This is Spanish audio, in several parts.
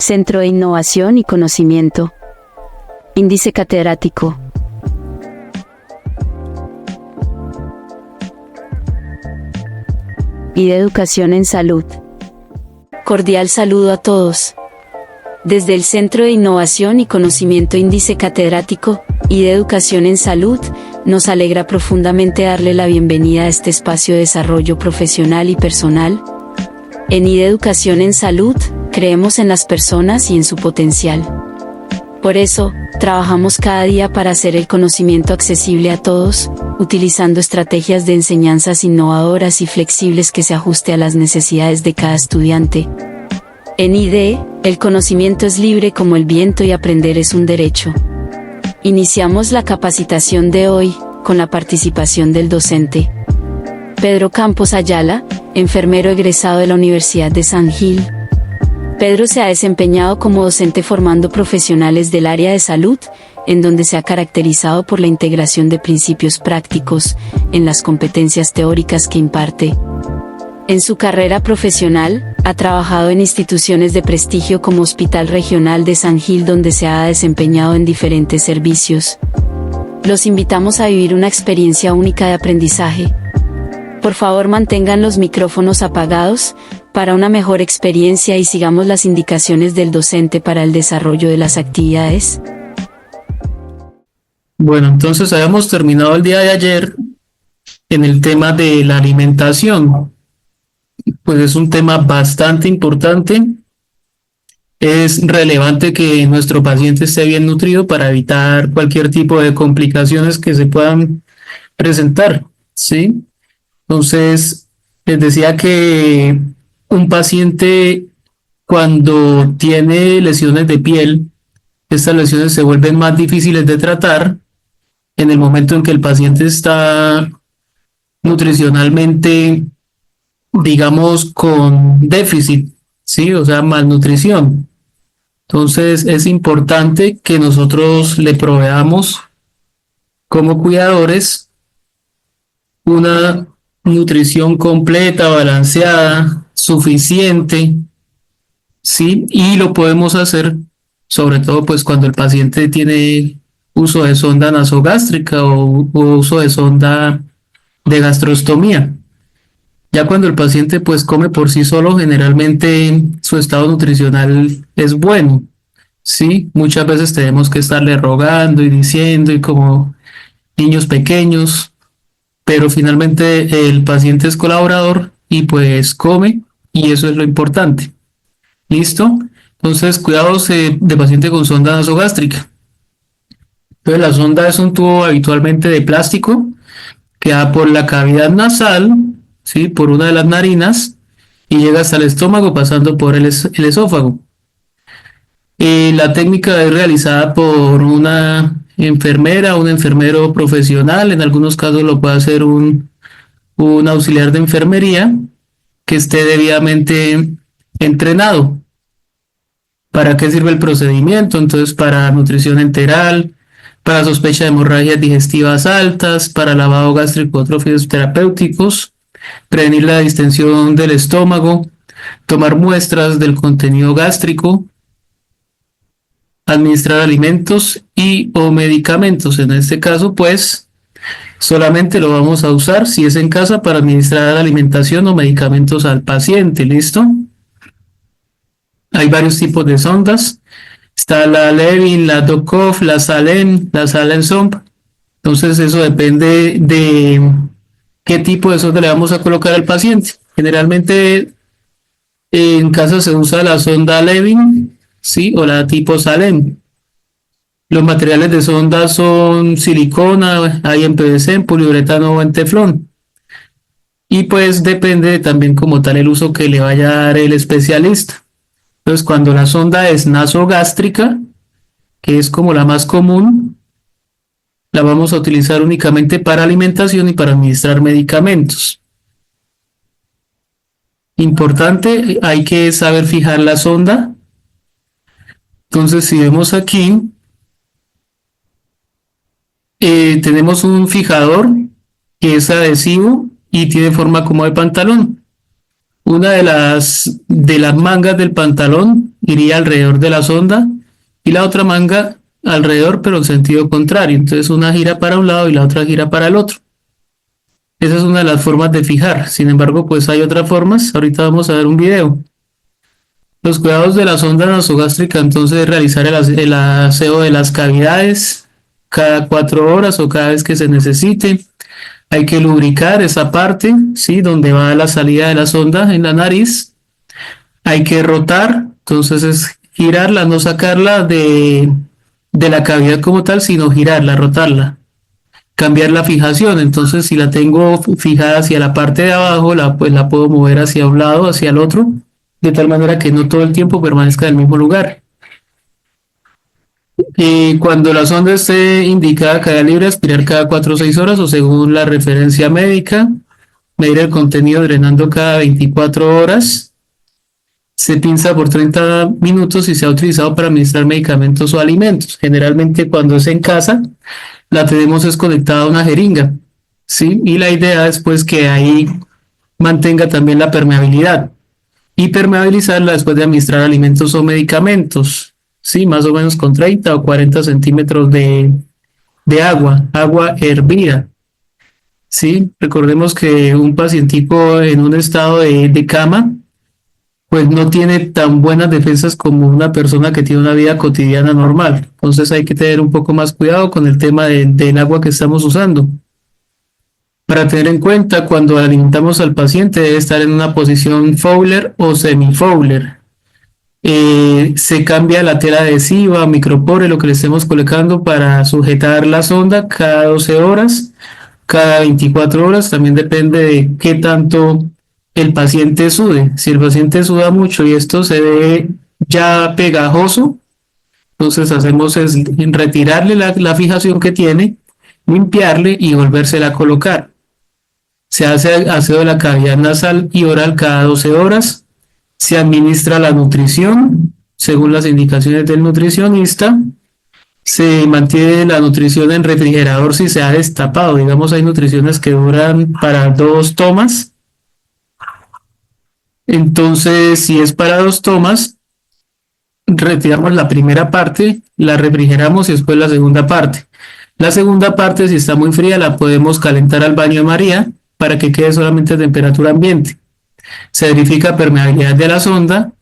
Centro de Innovación y Conocimiento. Índice catedrático. Y de Educación en Salud. Cordial saludo a todos. Desde el Centro de Innovación y Conocimiento Índice Catedrático y de Educación en Salud, nos alegra profundamente darle la bienvenida a este espacio de desarrollo profesional y personal. En IDE Educación en Salud, creemos en las personas y en su potencial. Por eso, trabajamos cada día para hacer el conocimiento accesible a todos, utilizando estrategias de enseñanzas innovadoras y flexibles que se ajuste a las necesidades de cada estudiante. En IDE, el conocimiento es libre como el viento y aprender es un derecho. Iniciamos la capacitación de hoy, con la participación del docente Pedro Campos Ayala, enfermero egresado de la Universidad de San Gil. Pedro se ha desempeñado como docente formando profesionales del área de salud, en donde se ha caracterizado por la integración de principios prácticos en las competencias teóricas que imparte. En su carrera profesional, ha trabajado en instituciones de prestigio como Hospital Regional de San Gil, donde se ha desempeñado en diferentes servicios. Los invitamos a vivir una experiencia única de aprendizaje. Por favor, mantengan los micrófonos apagados para una mejor experiencia y sigamos las indicaciones del docente para el desarrollo de las actividades. Bueno, entonces habíamos terminado el día de ayer en el tema de la alimentación. Pues es un tema bastante importante. Es relevante que nuestro paciente esté bien nutrido para evitar cualquier tipo de complicaciones que se puedan presentar, ¿sí? Entonces, les decía que un paciente cuando tiene lesiones de piel, estas lesiones se vuelven más difíciles de tratar en el momento en que el paciente está nutricionalmente, digamos, con déficit, ¿sí? O sea, malnutrición. Entonces, es importante que nosotros le proveamos como cuidadores una nutrición completa, balanceada, suficiente, ¿sí? Y lo podemos hacer, sobre todo, pues cuando el paciente tiene uso de sonda nasogástrica o uso de sonda de gastrostomía. Ya cuando el paciente pues come por sí solo, generalmente su estado nutricional es bueno, ¿sí? Muchas veces tenemos que estarle rogando y diciendo y como niños pequeños, pero finalmente el paciente es colaborador y pues come y eso es lo importante. ¿Listo? Entonces, cuidados de paciente con sonda nasogástrica. Entonces, la sonda es un tubo habitualmente de plástico que da por la cavidad nasal, ¿sí? Por una de las narinas y llega hasta el estómago pasando por el esófago. La técnica es realizada por una enfermera, un enfermero profesional, en algunos casos lo puede hacer un auxiliar de enfermería que esté debidamente entrenado. ¿Para qué sirve el procedimiento? Entonces, para nutrición enteral, para sospecha de hemorragias digestivas altas, para lavado gástrico, otros terapéuticos, prevenir la distensión del estómago, tomar muestras del contenido gástrico, administrar alimentos y o medicamentos. En este caso, pues, solamente lo vamos a usar si es en casa para administrar alimentación o medicamentos al paciente. ¿Listo? Hay varios tipos de sondas. Está la Levin, la Dokov, la Salem Somp. Entonces, eso depende de qué tipo de sonda le vamos a colocar al paciente. Generalmente, en casa se usa la sonda Levin, ¿sí? O la tipo Salem. Los materiales de sonda son silicona, hay en PVC, en poliuretano o en teflón. Y pues depende también como tal el uso que le vaya a dar el especialista. Entonces, cuando la sonda es nasogástrica, que es como la más común, la vamos a utilizar únicamente para alimentación y para administrar medicamentos. Importante, hay que saber fijar la sonda. Entonces, si vemos aquí, tenemos un fijador que es adhesivo y tiene forma como de pantalón. Una de las mangas del pantalón iría alrededor de la sonda y la otra manga alrededor, pero en sentido contrario. Entonces una gira para un lado y la otra gira para el otro. Esa es una de las formas de fijar. Sin embargo, pues hay otras formas. Ahorita vamos a ver un video. Los cuidados de la sonda nasogástrica, entonces, realizar el aseo de las cavidades cada 4 horas o cada vez que se necesite. Hay que lubricar esa parte, ¿sí? Donde va la salida de la sonda en la nariz. Hay que rotar, entonces es girarla, no sacarla de la cavidad como tal, sino girarla, rotarla. Cambiar la fijación, entonces si la tengo fijada hacia la parte de abajo, pues la puedo mover hacia un lado, hacia el otro, de tal manera que no todo el tiempo permanezca en el mismo lugar. Y cuando la sonda esté indicada caída libre, aspirar cada 4 o 6 horas o según la referencia médica, medir el contenido drenando cada 24 horas, se pinza por 30 minutos y se ha utilizado para administrar medicamentos o alimentos. Generalmente cuando es en casa, la tenemos es conectada a una jeringa, ¿sí? Y la idea es pues que ahí mantenga también la permeabilidad y permeabilizarla después de administrar alimentos o medicamentos, ¿sí? Más o menos con 30 o 40 centímetros de agua hervida, ¿sí? Recordemos que un pacientico en un estado de cama, pues no tiene tan buenas defensas como una persona que tiene una vida cotidiana normal. Entonces hay que tener un poco más cuidado con el tema del agua que estamos usando. Para tener en cuenta, cuando alimentamos al paciente debe estar en una posición Fowler o semi-Fowler. Se cambia la tela adhesiva, micropore, lo que le estemos colocando para sujetar la sonda cada 12 horas, cada 24 horas. También depende de qué tanto el paciente sude. Si el paciente suda mucho y esto se ve ya pegajoso, entonces hacemos es retirarle la fijación que tiene, limpiarle y volvérsela a colocar. Se hace aseo de la cavidad nasal y oral cada 12 horas. Se administra la nutrición según las indicaciones del nutricionista. Se mantiene la nutrición en refrigerador si se ha destapado. Digamos, hay nutriciones que duran para 2 tomas. Entonces, si es para 2 tomas, retiramos la primera parte, la refrigeramos y después la segunda parte. La segunda parte, si está muy fría, la podemos calentar al baño de María para que quede solamente a temperatura ambiente. Se verifica permeabilidad de la sonda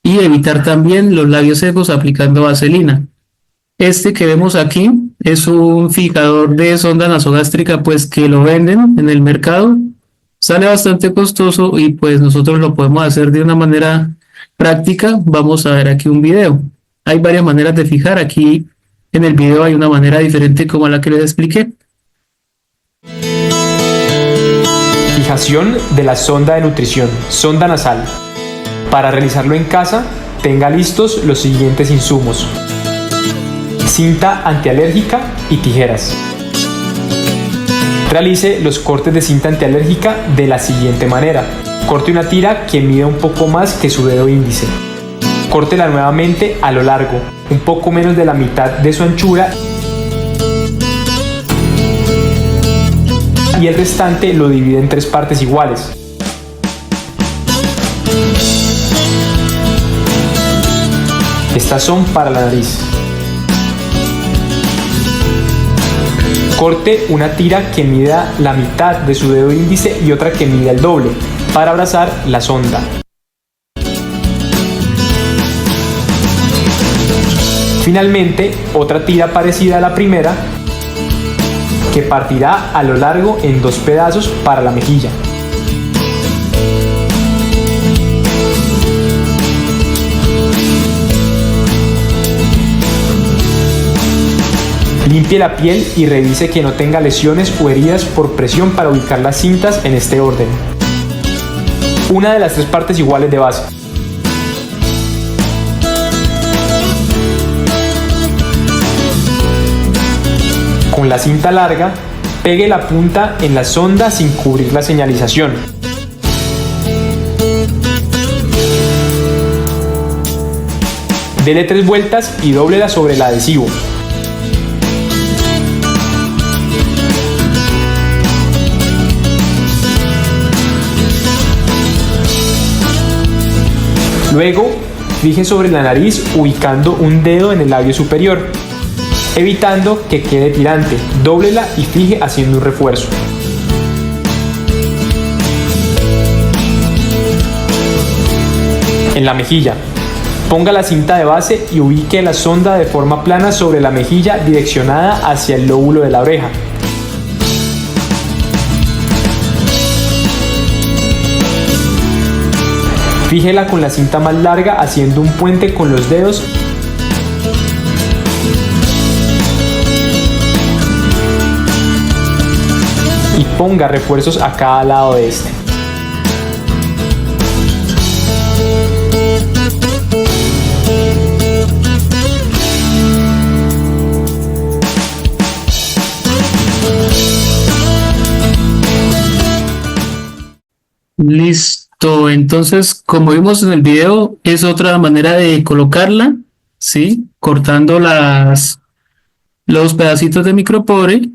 y evitar también los labios secos aplicando vaselina. Este que vemos aquí es un fijador de sonda nasogástrica, pues que lo venden en el mercado. Sale bastante costoso y pues nosotros lo podemos hacer de una manera práctica. Vamos a ver aquí un video. Hay varias maneras de fijar. Aquí en el video hay una manera diferente como la que les expliqué. Fijación de la sonda de nutrición, sonda nasal. Para realizarlo en casa, tenga listos los siguientes insumos: cinta antialérgica y tijeras. Realice los cortes de cinta antialérgica de la siguiente manera. Corte una tira que mide un poco más que su dedo índice. Córtela nuevamente a lo largo, un poco menos de la mitad de su anchura, y el restante lo divide en 3 partes iguales. Estas son para la nariz. Corte una tira que mida la mitad de su dedo índice y otra que mida el doble para abrazar la sonda. Finalmente, otra tira parecida a la primera que partirá a lo largo en 2 pedazos para la mejilla. Limpie la piel y revise que no tenga lesiones o heridas por presión para ubicar las cintas en este orden. Una de las 3 partes iguales de base. Con la cinta larga, pegue la punta en la sonda sin cubrir la señalización. Dele 3 vueltas y dóblela sobre el adhesivo. Luego, Fije sobre la nariz ubicando un dedo en el labio superior, evitando que quede tirante. Dóblela y fije haciendo un refuerzo. En la mejilla, ponga la cinta de base y ubique la sonda de forma plana sobre la mejilla direccionada hacia el lóbulo de la oreja. Fíjela con la cinta más larga haciendo un puente con los dedos y ponga refuerzos a cada lado de este. Listo, entonces como vimos en el video es otra manera de colocarla, ¿sí? Cortando los pedacitos de micropore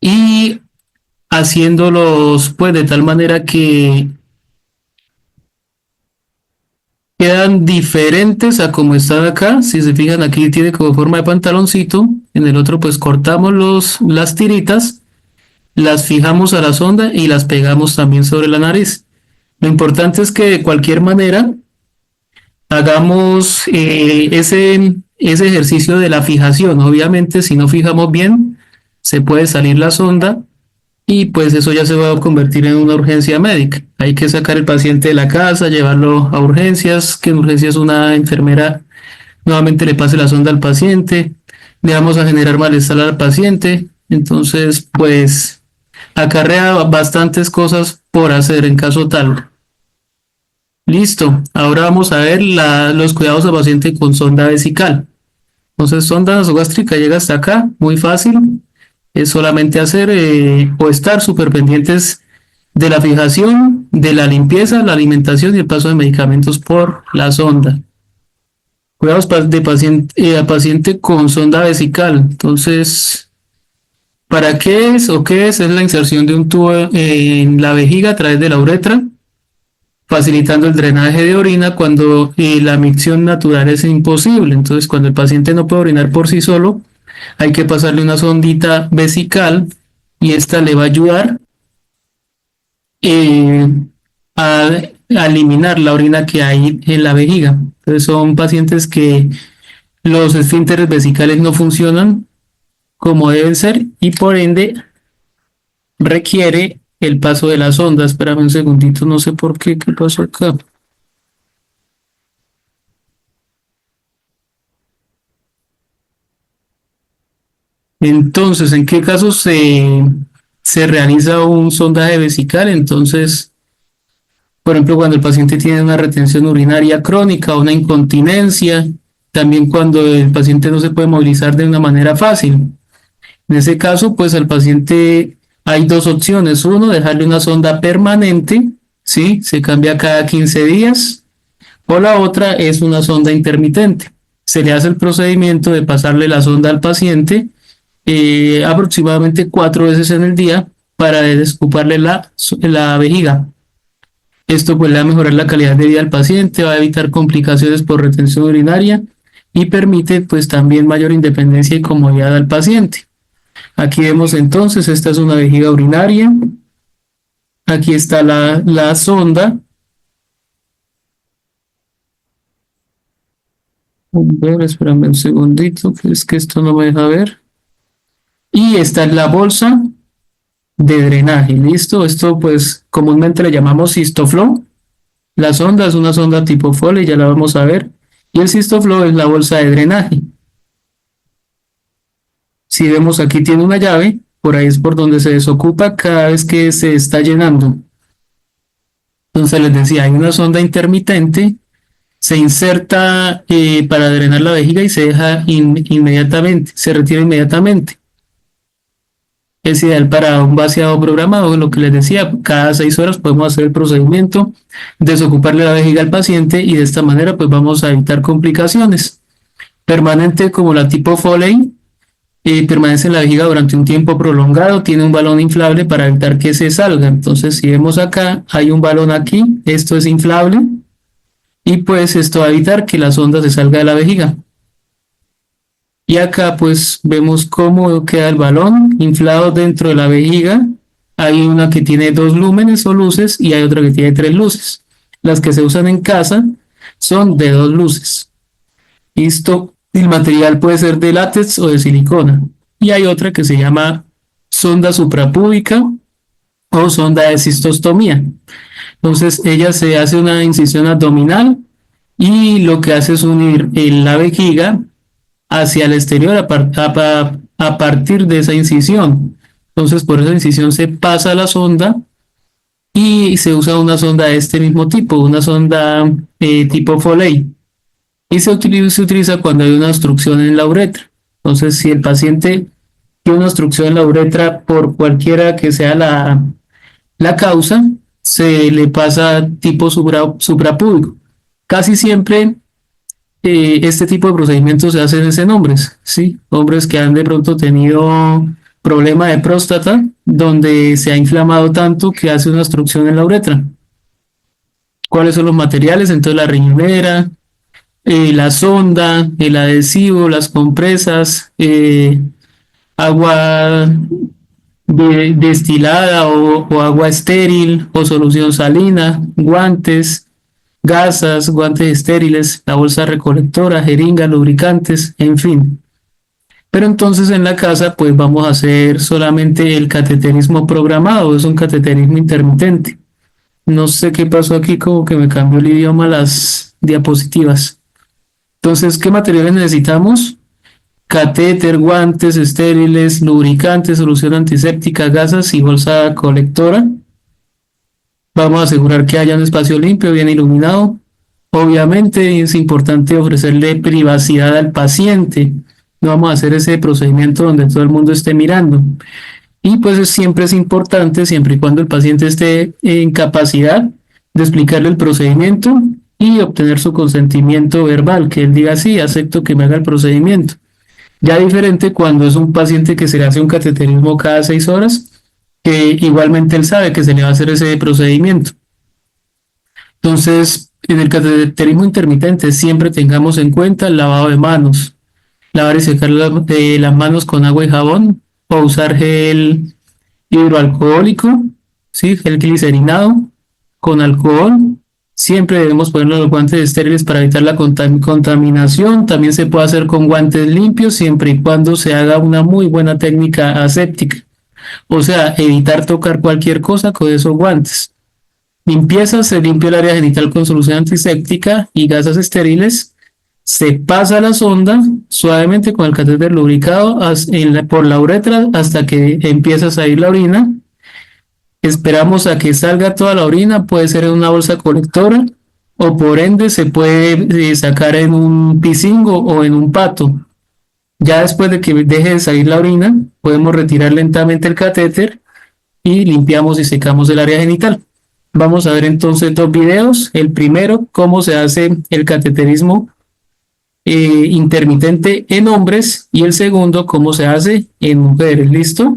y haciéndolos pues de tal manera que quedan diferentes a como están acá. Si se fijan, aquí tiene como forma de pantaloncito, en el otro pues cortamos las tiritas, las fijamos a la sonda y las pegamos también sobre la nariz. Lo importante es que de cualquier manera hagamos ese ejercicio de la fijación. Obviamente si no fijamos bien se puede salir la sonda y pues eso ya se va a convertir en una urgencia médica. Hay que sacar el paciente de la casa, llevarlo a urgencias, que en urgencias una enfermera nuevamente le pase la sonda al paciente, le vamos a generar malestar al paciente. Entonces pues acarrea bastantes cosas por hacer en caso tal. Listo, ahora vamos a ver los cuidados al paciente con sonda vesical. Entonces sonda nasogástrica llega hasta acá, muy fácil. Es solamente hacer o estar súper pendientes de la fijación, de la limpieza, la alimentación y el paso de medicamentos por la sonda. Cuidados de paciente con sonda vesical. Entonces, ¿para qué es o qué es? Es la inserción de un tubo en la vejiga a través de la uretra, facilitando el drenaje de orina cuando la micción natural es imposible. Entonces, cuando el paciente no puede orinar por sí solo, hay que pasarle una sondita vesical y esta le va a ayudar a eliminar la orina que hay en la vejiga. Entonces, son pacientes que los esfínteres vesicales no funcionan como deben ser y por ende requiere el paso de la sonda. Espérame un segundito, no sé por qué pasó acá. Entonces, ¿en qué casos se realiza un sondaje vesical? Entonces, por ejemplo, cuando el paciente tiene una retención urinaria crónica o una incontinencia, también cuando el paciente no se puede movilizar de una manera fácil. En ese caso, pues al paciente hay dos opciones. Uno, dejarle una sonda permanente, ¿sí? Se cambia cada 15 días. O la otra es una sonda intermitente. Se le hace el procedimiento de pasarle la sonda al paciente aproximadamente 4 veces en el día para desocuparle la vejiga. Esto pues le va a mejorar la calidad de vida al paciente, va a evitar complicaciones por retención urinaria y permite pues también mayor independencia y comodidad al paciente. Aquí vemos entonces, esta es una vejiga urinaria. Aquí está la sonda. A ver, espérame un segundito, que es que esto no me deja ver. Y esta es la bolsa de drenaje, ¿listo? Esto pues comúnmente le llamamos Cistoflow. La sonda es una sonda tipo Foley, ya la vamos a ver. Y el Cistoflow es la bolsa de drenaje. Si vemos aquí tiene una llave, por ahí es por donde se desocupa cada vez que se está llenando. Entonces les decía, hay una sonda intermitente, se inserta para drenar la vejiga y se deja inmediatamente, se retira inmediatamente. Es ideal para un vaciado programado, lo que les decía, cada 6 horas podemos hacer el procedimiento, desocuparle la vejiga al paciente y de esta manera pues vamos a evitar complicaciones. Permanente como la tipo Foley, permanece en la vejiga durante un tiempo prolongado, tiene un balón inflable para evitar que se salga. Entonces si vemos acá, hay un balón aquí, esto es inflable y pues esto va a evitar que la sonda se salga de la vejiga. Y acá pues vemos cómo queda el balón inflado dentro de la vejiga. Hay una que tiene 2 lúmenes o luces y hay otra que tiene 3 luces. Las que se usan en casa son de 2 luces. Listo, el material puede ser de látex o de silicona. Y hay otra que se llama sonda suprapúbica o sonda de cistostomía. Entonces ella se hace una incisión abdominal y lo que hace es unir la vejiga hacia el exterior a partir de esa incisión. Entonces por esa incisión se pasa la sonda y se usa una sonda de este mismo tipo, una sonda tipo Foley. Y se utiliza cuando hay una obstrucción en la uretra. Entonces si el paciente tiene una obstrucción en la uretra por cualquiera que sea la causa, se le pasa tipo suprapúbico. Casi siempre este tipo de procedimientos se hacen en hombres, ¿sí? Hombres que han de pronto tenido problema de próstata, donde se ha inflamado tanto que hace una obstrucción en la uretra. ¿Cuáles son los materiales? Entonces la riñonera, la sonda, el adhesivo, las compresas, agua destilada o agua estéril o solución salina, guantes, gasas, guantes estériles, la bolsa recolectora, jeringas, lubricantes, en fin. Pero entonces en la casa pues vamos a hacer solamente el cateterismo programado, es un cateterismo intermitente. No sé qué pasó aquí, como que me cambió el idioma las diapositivas. Entonces, ¿qué materiales necesitamos? Catéter, guantes estériles, lubricantes, solución antiséptica, gasas y bolsa colectora. Vamos a asegurar que haya un espacio limpio, bien iluminado. Obviamente es importante ofrecerle privacidad al paciente. No vamos a hacer ese procedimiento donde todo el mundo esté mirando. Y pues siempre es importante, siempre y cuando el paciente esté en capacidad de explicarle el procedimiento y obtener su consentimiento verbal, que él diga sí, acepto que me haga el procedimiento. Ya diferente cuando es un paciente que se le hace un cateterismo cada 6 horas, que igualmente él sabe que se le va a hacer ese procedimiento. Entonces, en el cateterismo intermitente siempre tengamos en cuenta el lavado de manos, lavar y secar las manos con agua y jabón, o usar gel hidroalcohólico, ¿sí? Gel glicerinado con alcohol. Siempre debemos poner los guantes estériles para evitar la contaminación. También se puede hacer con guantes limpios siempre y cuando se haga una muy buena técnica aséptica. O sea, evitar tocar cualquier cosa con esos guantes. Limpieza, se limpia el área genital con solución antiséptica y gasas estériles. Se pasa la sonda suavemente con el catéter lubricado por la uretra hasta que empieza a salir la orina. Esperamos a que salga toda la orina, puede ser en una bolsa colectora o por ende se puede sacar en un pisingo o en un pato. Ya después de que deje de salir la orina, podemos retirar lentamente el catéter y limpiamos y secamos el área genital. Vamos a ver entonces 2 videos. El primero, cómo se hace el cateterismo intermitente en hombres, y el segundo, cómo se hace en mujeres. ¿Listo?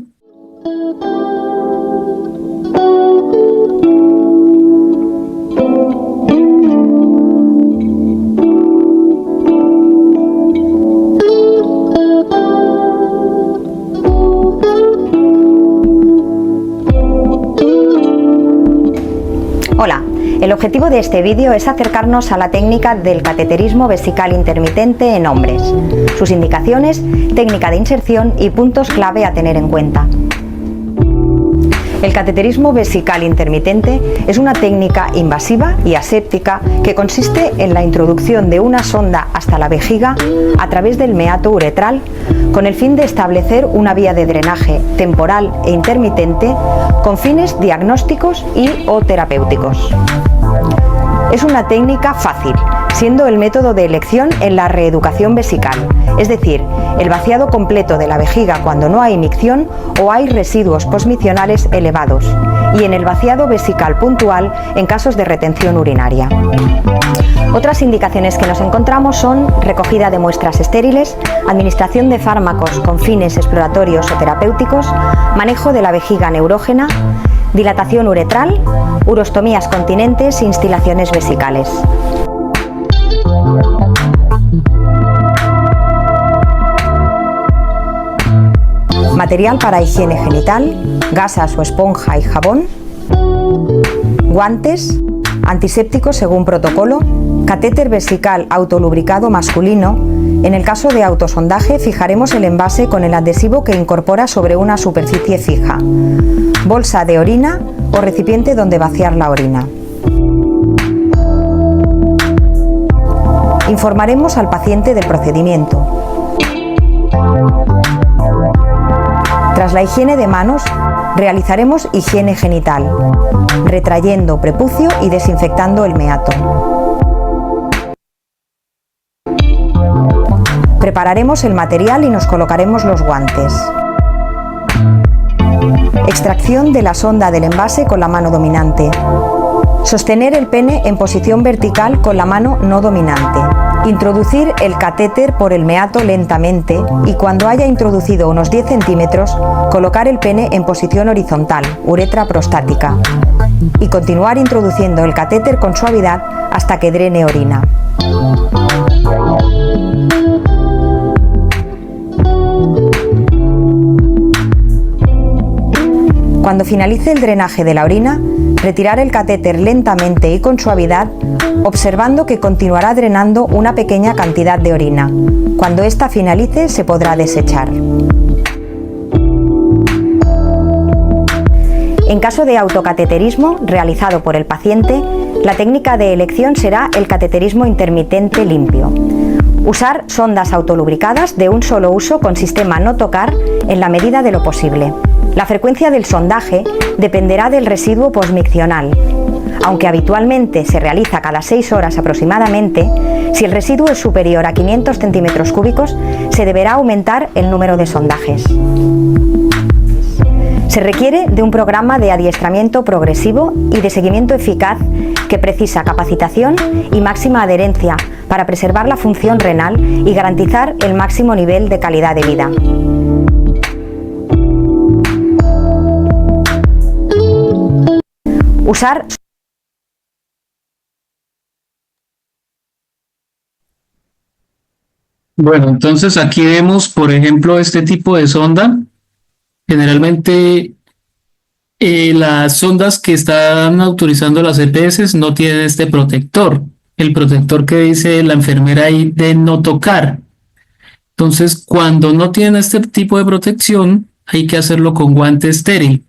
Hola, el objetivo de este vídeo es acercarnos a la técnica del cateterismo vesical intermitente en hombres, sus indicaciones, técnica de inserción y puntos clave a tener en cuenta. El cateterismo vesical intermitente es una técnica invasiva y aséptica que consiste en la introducción de una sonda hasta la vejiga a través del meato uretral con el fin de establecer una vía de drenaje temporal e intermitente con fines diagnósticos y o terapéuticos. Es una técnica fácil, siendo el método de elección en la reeducación vesical, es decir, el vaciado completo de la vejiga cuando no hay micción o hay residuos posmiccionales elevados, y en el vaciado vesical puntual en casos de retención urinaria. Otras indicaciones que nos encontramos son recogida de muestras estériles, administración de fármacos con fines exploratorios o terapéuticos, manejo de la vejiga neurógena, dilatación uretral, urostomías continentes e instilaciones vesicales. Material para higiene genital, gasas o esponja y jabón, guantes, antiséptico según protocolo, catéter vesical autolubricado masculino. En el caso de autosondaje fijaremos el envase con el adhesivo que incorpora sobre una superficie fija, bolsa de orina o recipiente donde vaciar la orina. Informaremos al paciente del procedimiento. Tras la higiene de manos, realizaremos higiene genital, retrayendo prepucio y desinfectando el meato. Prepararemos el material y nos colocaremos los guantes. Extracción de la sonda del envase con la mano dominante. Sostener el pene en posición vertical con la mano no dominante. Introducir el catéter por el meato lentamente y cuando haya introducido unos 10 centímetros, colocar el pene en posición horizontal, uretra prostática, y continuar introduciendo el catéter con suavidad hasta que drene orina. Cuando finalice el drenaje de la orina, retirar el catéter lentamente y con suavidad, observando que continuará drenando una pequeña cantidad de orina. Cuando ésta finalice, se podrá desechar. En caso de autocateterismo realizado por el paciente, la técnica de elección será el cateterismo intermitente limpio. Usar sondas autolubricadas de un solo uso con sistema no tocar en la medida de lo posible. La frecuencia del sondaje dependerá del residuo posmiccional. Aunque habitualmente se realiza cada 6 horas aproximadamente, si el residuo es superior a 500 centímetros cúbicos, se deberá aumentar el número de sondajes. Se requiere de un programa de adiestramiento progresivo y de seguimiento eficaz que precisa capacitación y máxima adherencia para preservar la función renal y garantizar el máximo nivel de calidad de vida. Usar Bueno, entonces aquí vemos, por ejemplo, este tipo de sonda. Generalmente las sondas que están autorizando las EPS no tienen este protector, el protector que dice la enfermera ahí de no tocar. Entonces, cuando no tienen este tipo de protección, hay que hacerlo con guante estéril.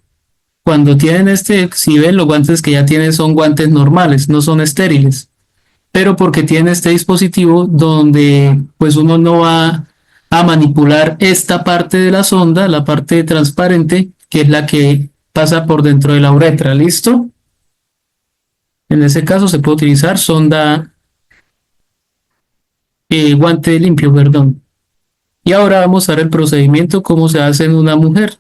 Cuando tienen si ven, los guantes que ya tienen son guantes normales, no son estériles. Pero porque tiene este dispositivo donde pues uno no va a manipular esta parte de la sonda, la parte transparente, que es la que pasa por dentro de la uretra. ¿Listo? En ese caso se puede utilizar guante limpio, perdón. Y ahora vamos a ver el procedimiento, cómo se hace en una mujer.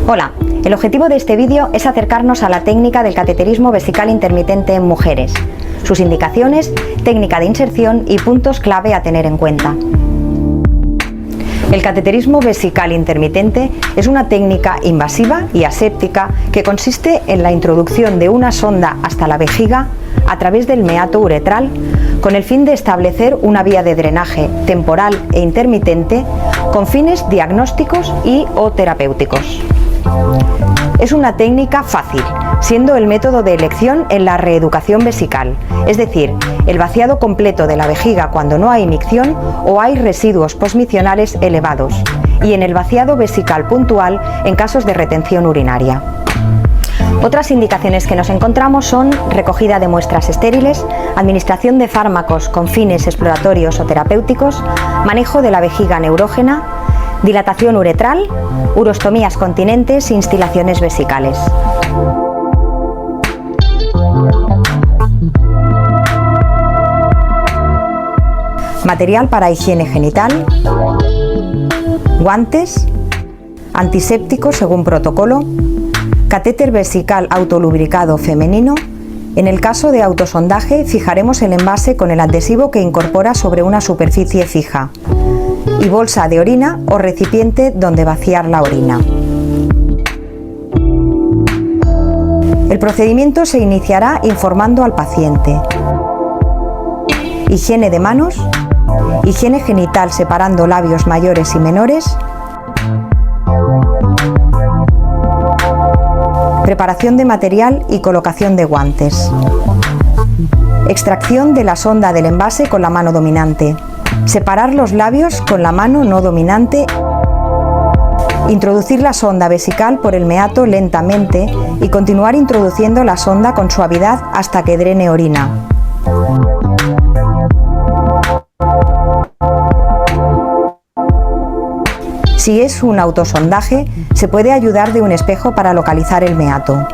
Hola, el objetivo de este vídeo es acercarnos a la técnica del cateterismo vesical intermitente en mujeres, sus indicaciones, técnica de inserción y puntos clave a tener en cuenta. El cateterismo vesical intermitente es una técnica invasiva y aséptica que consiste en la introducción de una sonda hasta la vejiga a través del meato uretral con el fin de establecer una vía de drenaje temporal e intermitente con fines diagnósticos y/o terapéuticos. Es una técnica fácil, siendo el método de elección en la reeducación vesical, es decir, el vaciado completo de la vejiga cuando no hay micción o hay residuos posmicionales elevados, y en el vaciado vesical puntual en casos de retención urinaria. Otras indicaciones que nos encontramos son recogida de muestras estériles, administración de fármacos con fines exploratorios o terapéuticos, manejo de la vejiga neurógena, dilatación uretral, urostomías continentes e instilaciones vesicales. Material para higiene genital, guantes, antiséptico según protocolo, catéter vesical autolubricado femenino En el caso de autosondaje, fijaremos el envase con el adhesivo que incorpora sobre una superficie fija y bolsa de orina o recipiente donde vaciar la orina. El procedimiento se iniciará informando al paciente. Higiene de manos, higiene genital separando labios mayores y menores, preparación de material y colocación de guantes. Extracción de la sonda del envase con la mano dominante. Separar los labios con la mano no dominante. Introducir la sonda vesical por el meato lentamente y continuar introduciendo la sonda con suavidad hasta que drene orina. Si es un autosondaje, se puede ayudar de un espejo para localizar el meato.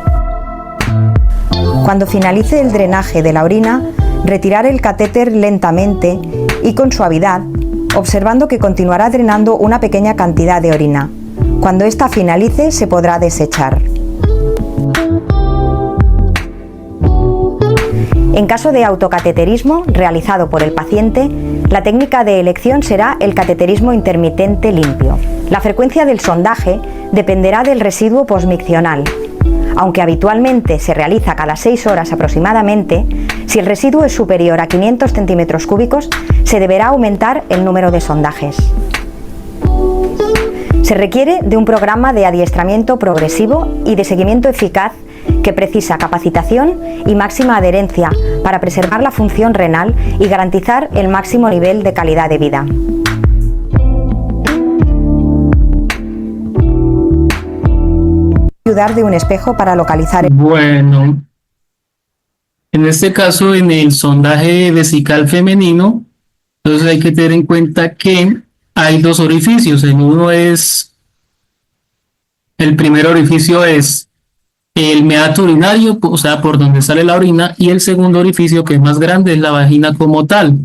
Cuando finalice el drenaje de la orina, retirar el catéter lentamente y con suavidad, observando que continuará drenando una pequeña cantidad de orina. Cuando ésta finalice, se podrá desechar. En caso de autocateterismo realizado por el paciente, la técnica de elección será el cateterismo intermitente limpio. La frecuencia del sondaje dependerá del residuo posmiccional. Aunque habitualmente se realiza cada 6 horas aproximadamente, si el residuo es superior a 500 centímetros cúbicos, se deberá aumentar el número de sondajes. Se requiere de un programa de adiestramiento progresivo y de seguimiento eficaz que precisa capacitación y máxima adherencia para preservar la función renal y garantizar el máximo nivel de calidad de vida. Ayudar de un espejo para localizar el... Bueno, en este caso, en el sondaje vesical femenino, entonces hay que tener en cuenta que hay 2 orificios. El primer orificio es el meato urinario, o sea, por donde sale la orina, y el segundo orificio, que es más grande, es la vagina como tal,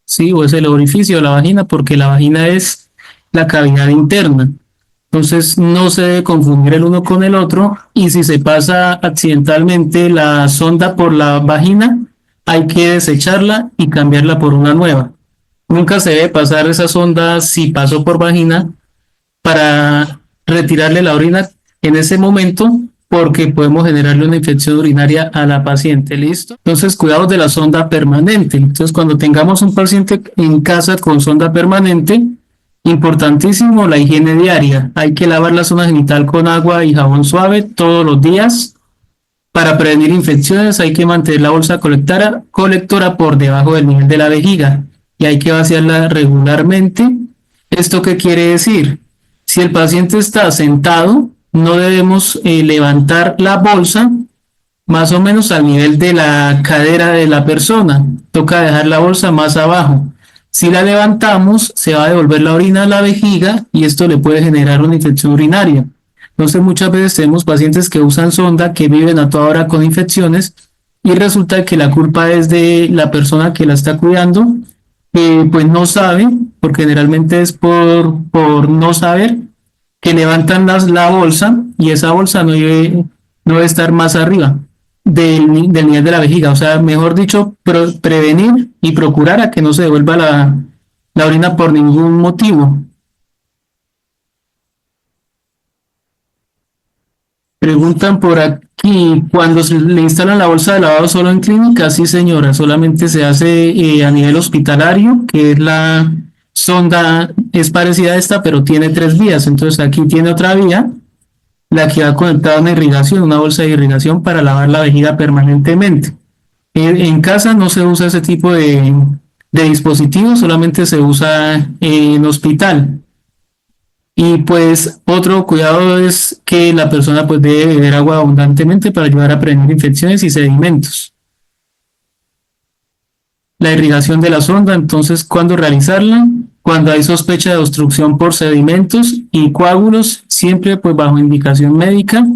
¿sí? O es el orificio de la vagina, porque la vagina es la cavidad interna. Entonces no se debe confundir el uno con el otro, y si se pasa accidentalmente la sonda por la vagina, hay que desecharla y cambiarla por una nueva. Nunca se debe pasar esa sonda si pasó por vagina para retirarle la orina en ese momento, porque podemos generarle una infección urinaria a la paciente. ¿Listo? Entonces, cuidados de la sonda permanente. Entonces, cuando tengamos un paciente en casa con sonda permanente, importantísimo la higiene diaria. Hay que lavar la zona genital con agua y jabón suave todos los días. Para prevenir infecciones hay que mantener la bolsa colectora por debajo del nivel de la vejiga y hay que vaciarla regularmente. ¿Esto qué quiere decir? Si el paciente está sentado, no debemos levantar la bolsa más o menos al nivel de la cadera de la persona. Toca dejar la bolsa más abajo. Si la levantamos, se va a devolver la orina a la vejiga y esto le puede generar una infección urinaria. Entonces, muchas veces tenemos pacientes que usan sonda, que viven a toda hora con infecciones y resulta que la culpa es de la persona que la está cuidando, que pues no sabe, porque generalmente es por no saber, que levantan la bolsa y esa bolsa no debe estar más arriba del nivel de la vejiga. O sea, mejor dicho, prevenir y procurar a que no se devuelva la orina por ningún motivo. Preguntan por aquí, ¿cuando se le instalan la bolsa de lavado solo en clínica? Sí, señora, solamente se hace a nivel hospitalario, que es la sonda, es parecida a esta, pero tiene 3 vías. Entonces aquí tiene otra vía, la que va conectada a una irrigación, una bolsa de irrigación para lavar la vejiga permanentemente. En casa no se usa ese tipo de dispositivo, solamente se usa en hospital. Y pues otro cuidado es que la persona pues debe beber agua abundantemente para ayudar a prevenir infecciones y sedimentos. La irrigación de la sonda, entonces, ¿cuándo realizarla? Cuando hay sospecha de obstrucción por sedimentos y coágulos, siempre pues bajo indicación médica.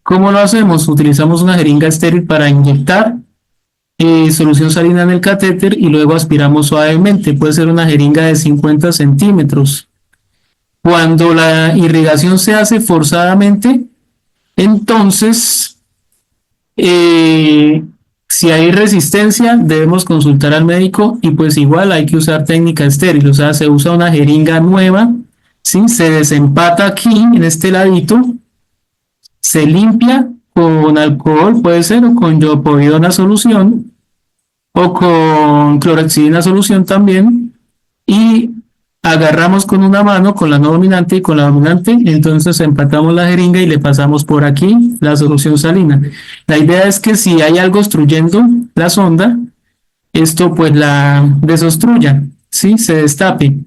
¿Cómo lo hacemos? Utilizamos una jeringa estéril para inyectar solución salina en el catéter y luego aspiramos suavemente. Puede ser una jeringa de 50 centímetros. Cuando la irrigación se hace forzadamente, entonces Si hay resistencia, debemos consultar al médico y pues igual hay que usar técnica estéril, o sea, se usa una jeringa nueva, ¿sí? Se desempata aquí en este ladito, se limpia con alcohol, puede ser, o con yopovidona solución, o con clorexidina solución también, y agarramos con una mano, con la no dominante y con la dominante, entonces empatamos la jeringa y le pasamos por aquí la solución salina. La idea es que si hay algo obstruyendo la sonda, esto pues la desobstruya, ¿sí? Se destape.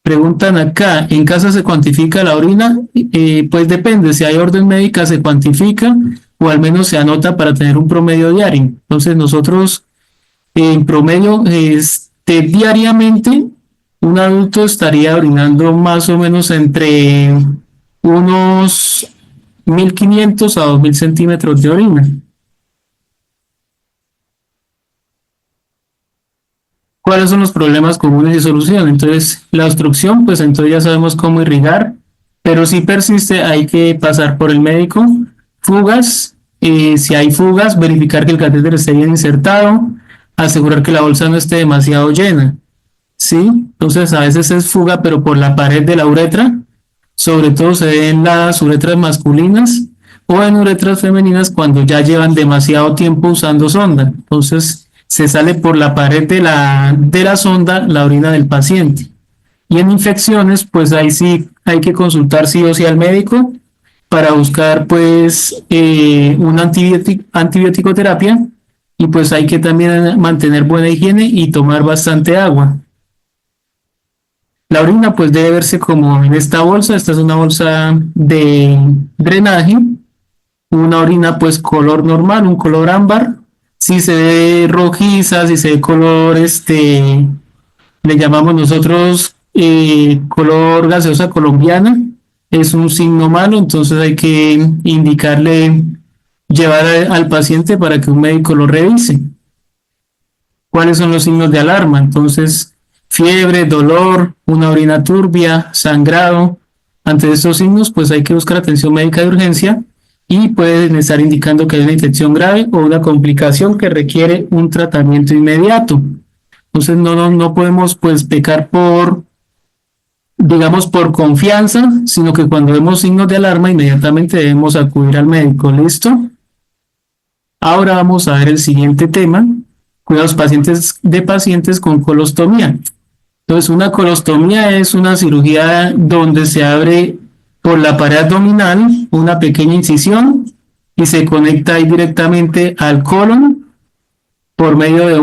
Preguntan acá, ¿en casa se cuantifica la orina? Pues depende, si hay orden médica se cuantifica o al menos se anota para tener un promedio diario. Entonces nosotros en promedio diariamente un adulto estaría orinando más o menos entre unos 1.500 a 2.000 centímetros de orina. ¿Cuáles son los problemas comunes de solución? Entonces, la obstrucción, pues entonces ya sabemos cómo irrigar, pero si persiste hay que pasar por el médico. Fugas, si hay fugas, verificar que el catéter esté bien insertado, asegurar que la bolsa no esté demasiado llena, ¿sí? Entonces, a veces es fuga, pero por la pared de la uretra, sobre todo se ve en las uretras masculinas o en uretras femeninas cuando ya llevan demasiado tiempo usando sonda. Entonces, se sale por la pared de la sonda la orina del paciente. Y en infecciones, pues ahí sí hay que consultar sí o sí al médico para buscar pues una antibiótico terapia y pues hay que también mantener buena higiene y tomar bastante agua. La orina pues debe verse como en esta bolsa es una bolsa de drenaje, una orina pues color normal, un color ámbar. Si se ve rojiza, si se ve color, le llamamos nosotros color gaseosa colombiana, es un signo malo, entonces hay que indicarle, llevar al paciente para que un médico lo revise. ¿Cuáles son los signos de alarma? Entonces, fiebre, dolor, una orina turbia, sangrado. Ante estos signos, pues hay que buscar atención médica de urgencia y pueden estar indicando que hay una infección grave o una complicación que requiere un tratamiento inmediato. Entonces no podemos pues pecar por, digamos, por confianza, sino que cuando vemos signos de alarma inmediatamente debemos acudir al médico. ¿Listo? Ahora vamos a ver el siguiente tema, cuidados pacientes con colostomía. Entonces una colostomía es una cirugía donde se abre por la pared abdominal una pequeña incisión y se conecta ahí directamente al colon por medio de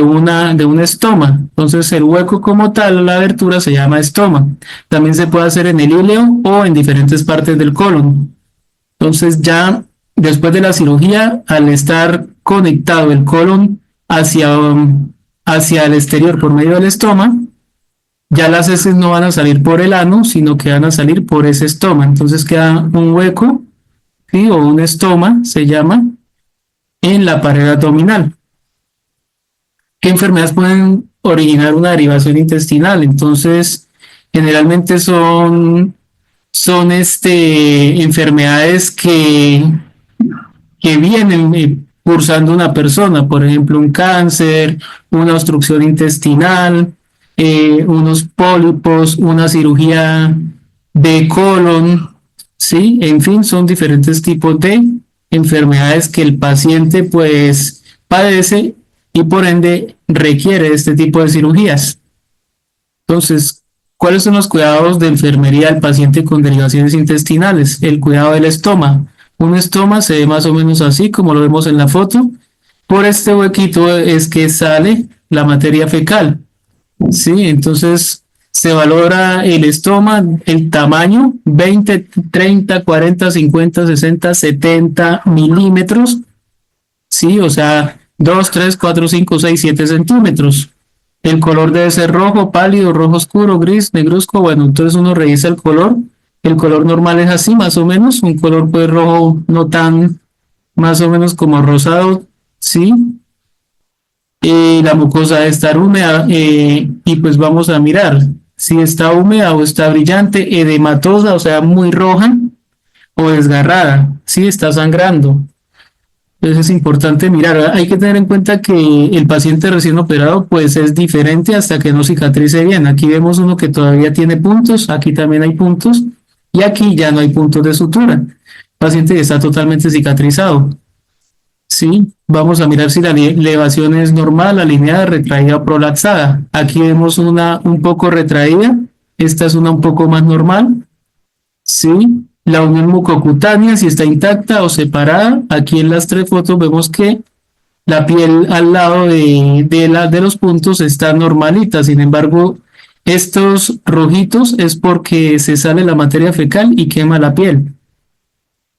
un estoma. Entonces el hueco como tal, la abertura se llama estoma. También se puede hacer en el ileo o en diferentes partes del colon. Entonces ya después de la cirugía, al estar conectado el colon hacia el exterior por medio del estoma, ya las heces no van a salir por el ano, sino que van a salir por ese estoma. Entonces queda un hueco, ¿sí? O un estoma, se llama, en la pared abdominal. ¿Qué enfermedades pueden originar una derivación intestinal? Entonces, generalmente son enfermedades que vienen cursando una persona, por ejemplo, un cáncer, una obstrucción intestinal, unos pólipos, una cirugía de colon, ¿sí? En fin, son diferentes tipos de enfermedades que el paciente pues padece y por ende requiere este tipo de cirugías. Entonces, ¿cuáles son los cuidados de enfermería del paciente con derivaciones intestinales? El cuidado del estoma. Un estoma se ve más o menos así como lo vemos en la foto. Por este huequito es que sale la materia fecal. Sí, entonces se valora el estoma, el tamaño, 20, 30, 40, 50, 60, 70 milímetros. Sí, o sea, 2, 3, 4, 5, 6, 7 centímetros. El color debe ser rojo, pálido, rojo oscuro, gris, negruzco. Bueno, entonces uno revisa el color. El color normal es así, más o menos. Un color pues rojo, no tan, más o menos como rosado, sí. La mucosa debe estar húmeda y pues vamos a mirar si está húmeda o está brillante, edematosa, o sea, muy roja o desgarrada, sí, está sangrando. Entonces es importante mirar. Hay que tener en cuenta que el paciente recién operado pues es diferente hasta que no cicatrice bien. Aquí vemos uno que todavía tiene puntos, aquí también hay puntos y aquí ya no hay puntos de sutura. El paciente está totalmente cicatrizado. Sí, vamos a mirar si la elevación es normal, alineada, retraída o prolapsada. Aquí vemos una un poco retraída, esta es una un poco más normal. Sí, la unión mucocutánea, si está intacta o separada. Aquí en las tres fotos vemos que la piel al lado de los puntos está normalita. Sin embargo, estos rojitos es porque se sale la materia fecal y quema la piel.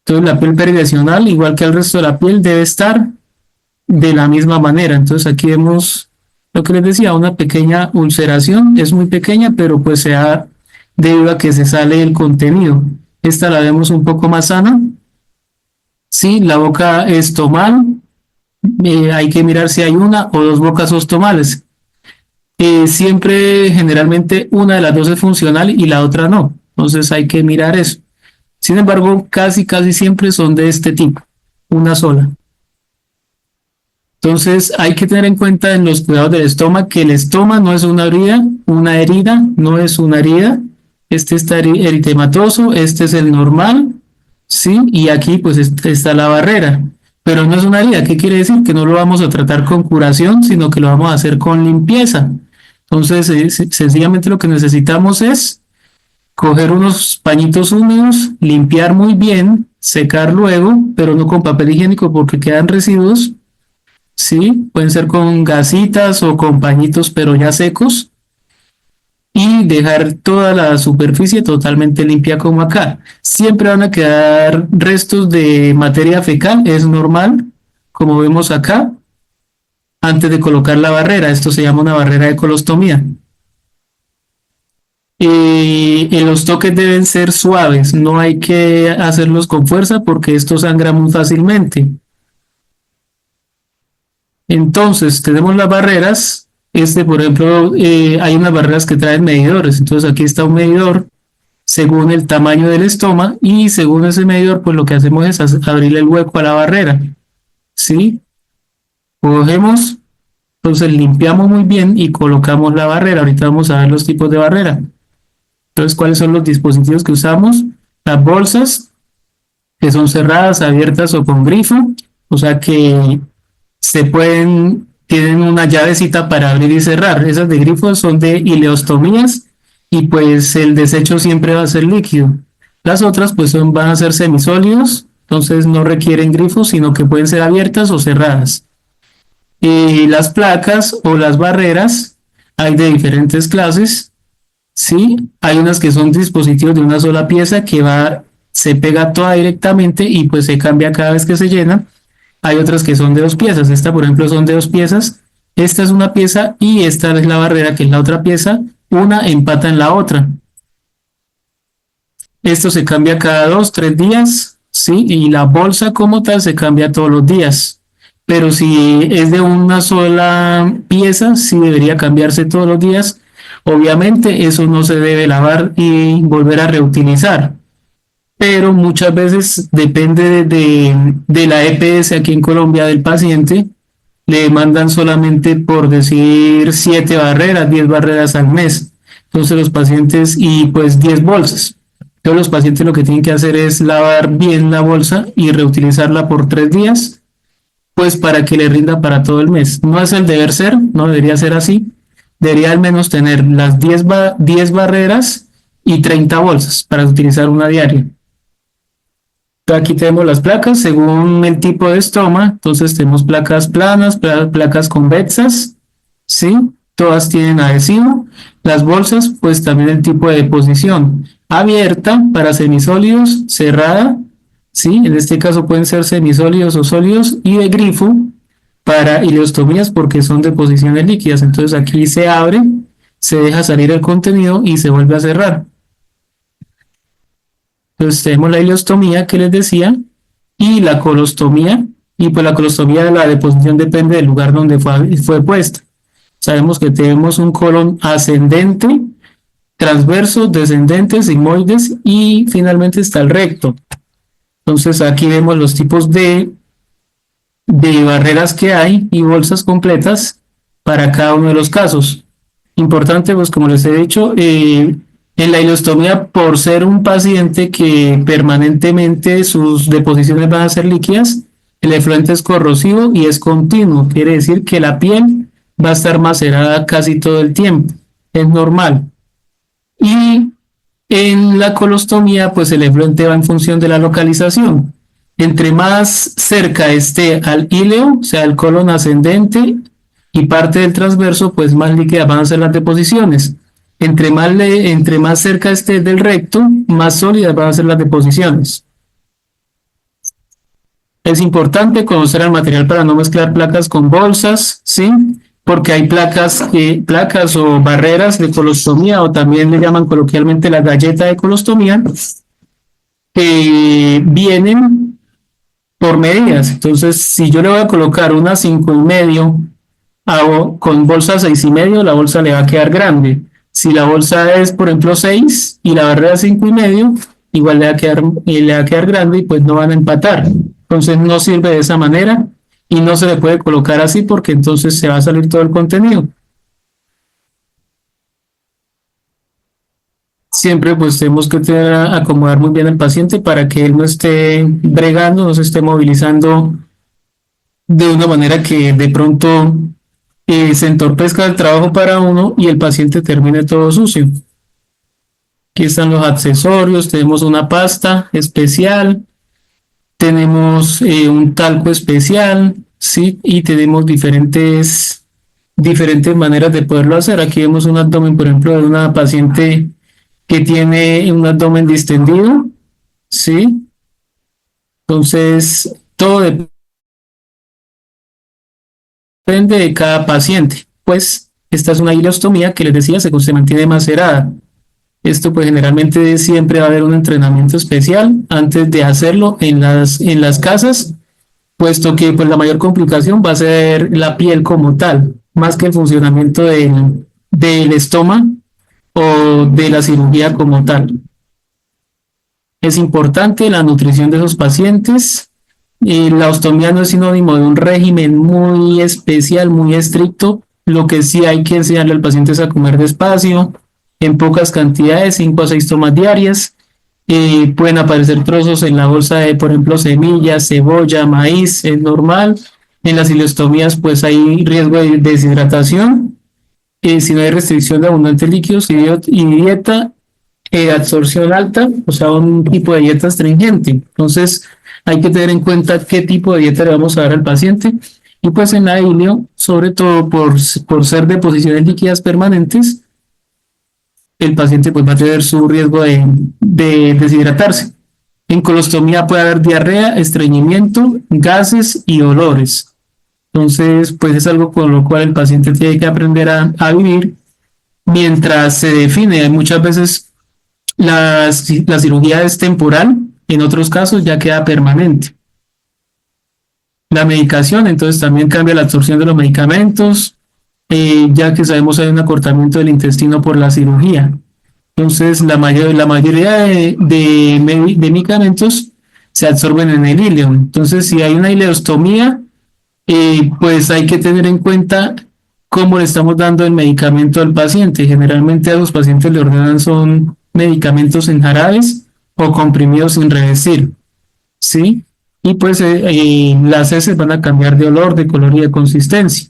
Entonces la piel peridiacional, igual que el resto de la piel, debe estar de la misma manera. Entonces aquí vemos lo que les decía, una pequeña ulceración, es muy pequeña, pero pues se da debido a que se sale el contenido. Esta la vemos un poco más sana. Sí, la boca estomal, hay que mirar si hay una o dos bocas ostomales. Siempre, generalmente, una de las dos es funcional y la otra no. Entonces hay que mirar eso. Sin embargo, casi siempre son de este tipo, una sola. Entonces hay que tener en cuenta en los cuidados del estómago que el estómago no es una herida no es una herida. Este está eritematoso, este es el normal, ¿sí? Y aquí pues está la barrera, pero no es una herida. ¿Qué quiere decir? Que no lo vamos a tratar con curación, sino que lo vamos a hacer con limpieza. Entonces, sencillamente lo que necesitamos es coger unos pañitos húmedos, limpiar muy bien, secar luego, pero no con papel higiénico porque quedan residuos, ¿sí? Pueden ser con gasitas o con pañitos, pero ya secos, y dejar toda la superficie totalmente limpia como acá. Siempre van a quedar restos de materia fecal, es normal, como vemos acá, antes de colocar la barrera. Esto se llama una barrera de colostomía. Los toques deben ser suaves, no hay que hacerlos con fuerza porque esto sangra muy fácilmente. Entonces, tenemos las barreras. Por ejemplo, hay unas barreras que traen medidores. Entonces, aquí está un medidor según el tamaño del estómago y según ese medidor, pues lo que hacemos es abrirle el hueco a la barrera. ¿Sí? Cogemos, entonces limpiamos muy bien y colocamos la barrera. Ahorita vamos a ver los tipos de barrera. Entonces, ¿cuáles son los dispositivos que usamos? Las bolsas, que son cerradas, abiertas o con grifo. O sea que tienen una llavecita para abrir y cerrar. Esas de grifo son de ileostomías y pues el desecho siempre va a ser líquido. Las otras pues van a ser semisólidos, entonces no requieren grifos, sino que pueden ser abiertas o cerradas. Y las placas o las barreras hay de diferentes clases, ¿sí? Hay unas que son dispositivos de una sola pieza que se pega toda directamente y pues se cambia cada vez que se llena. Hay otras que son de dos piezas. Esta, por ejemplo, son de dos piezas. Esta es una pieza y esta es la barrera, que es la otra pieza. Una empata en la otra. Esto se cambia cada 2, 3 días, ¿sí? Y la bolsa como tal se cambia todos los días. Pero si es de una sola pieza, sí debería cambiarse todos los días. Obviamente eso no se debe lavar y volver a reutilizar. Pero muchas veces depende de la EPS aquí en Colombia del paciente, le mandan solamente, por decir, 7 barreras, 10 barreras al mes. Entonces los pacientes, y pues 10 bolsas. Entonces los pacientes lo que tienen que hacer es lavar bien la bolsa y reutilizarla por 3 días, pues para que le rinda para todo el mes. No es el deber ser, no debería ser así. Debería al menos tener las 10 barreras y 30 bolsas para utilizar una diaria. Aquí tenemos las placas según el tipo de estoma. Entonces tenemos placas planas, placas convexas, ¿sí? Todas tienen adhesivo. Las bolsas, pues también el tipo de deposición. Abierta para semisólidos, cerrada, ¿sí? En este caso pueden ser semisólidos o sólidos, y de grifo para ileostomías porque son deposiciones líquidas. Entonces aquí se abre, se deja salir el contenido y se vuelve a cerrar. Entonces tenemos la ileostomía que les decía y la colostomía, y pues la colostomía de la deposición depende del lugar donde fue puesta. Sabemos que tenemos un colon ascendente, transverso, descendente, sigmoides y finalmente está el recto. Entonces aquí vemos los tipos de de barreras que hay y bolsas completas para cada uno de los casos. Importante, pues como les he dicho, en la ileostomía, por ser un paciente que permanentemente sus deposiciones van a ser líquidas, el efluente es corrosivo y es continuo. Quiere decir que la piel va a estar macerada casi todo el tiempo. Es normal. Y en la colostomía, pues el efluente va en función de la localización. Entre más cerca esté al íleo, o sea, el colon ascendente y parte del transverso, pues más líquidas van a ser las deposiciones. Entre más cerca esté del recto, más sólidas van a ser las deposiciones. Es importante conocer el material para no mezclar placas con bolsas, ¿sí? Porque hay placas o barreras de colostomía, o también le llaman coloquialmente la galleta de colostomía, que vienen por medidas. Entonces, si yo le voy a colocar una 5,5 con bolsa 6,5, la bolsa le va a quedar grande. Si la bolsa es, por ejemplo, 6 y la barrera 5,5, igual le va a quedar grande y pues no van a empatar. Entonces no sirve de esa manera y no se le puede colocar así porque entonces se va a salir todo el contenido. Siempre pues tenemos que acomodar muy bien al paciente para que él no esté bregando, no se esté movilizando de una manera que de pronto se entorpezca el trabajo para uno y el paciente termine todo sucio. Aquí están los accesorios, tenemos una pasta especial, tenemos un talco especial, ¿sí? Y tenemos diferentes maneras de poderlo hacer. Aquí vemos un abdomen, por ejemplo, de una paciente que tiene un abdomen distendido, ¿sí? Entonces, todo depende de cada paciente. Pues esta es una ileostomía que les decía, se mantiene macerada. Esto pues generalmente siempre va a haber un entrenamiento especial antes de hacerlo en las casas, puesto que pues la mayor complicación va a ser la piel como tal, más que el funcionamiento del estómago o de la cirugía como tal. Es importante la nutrición de esos pacientes. La ostomía no es sinónimo de un régimen muy especial, muy estricto. Lo que sí hay que enseñarle al paciente es a comer despacio, en pocas cantidades, 5 a 6 tomas diarias. Pueden aparecer trozos en la bolsa de, por ejemplo, semillas, cebolla, maíz, es normal. En las ileostomías pues hay riesgo de deshidratación. Si no hay restricción de abundantes líquidos y dieta, absorción alta, o sea, un tipo de dieta astringente. Entonces, hay que tener en cuenta qué tipo de dieta le vamos a dar al paciente. Y pues en la ileo, sobre todo por ser deposiciones líquidas permanentes, el paciente pues va a tener su riesgo de deshidratarse. En colostomía puede haber diarrea, estreñimiento, gases y olores. Entonces, pues es algo con lo cual el paciente tiene que aprender a vivir mientras se define. Muchas veces la cirugía es temporal, en otros casos ya queda permanente. La medicación, entonces también cambia la absorción de los medicamentos, ya que sabemos hay un acortamiento del intestino por la cirugía. Entonces, la mayoría de medicamentos se absorben en el íleo. Entonces, si hay una ileostomía, pues hay que tener en cuenta cómo le estamos dando el medicamento al paciente. Generalmente a los pacientes le ordenan son medicamentos en jarabes o comprimidos sin revestir, ¿sí? Y pues las heces van a cambiar de olor, de color y de consistencia.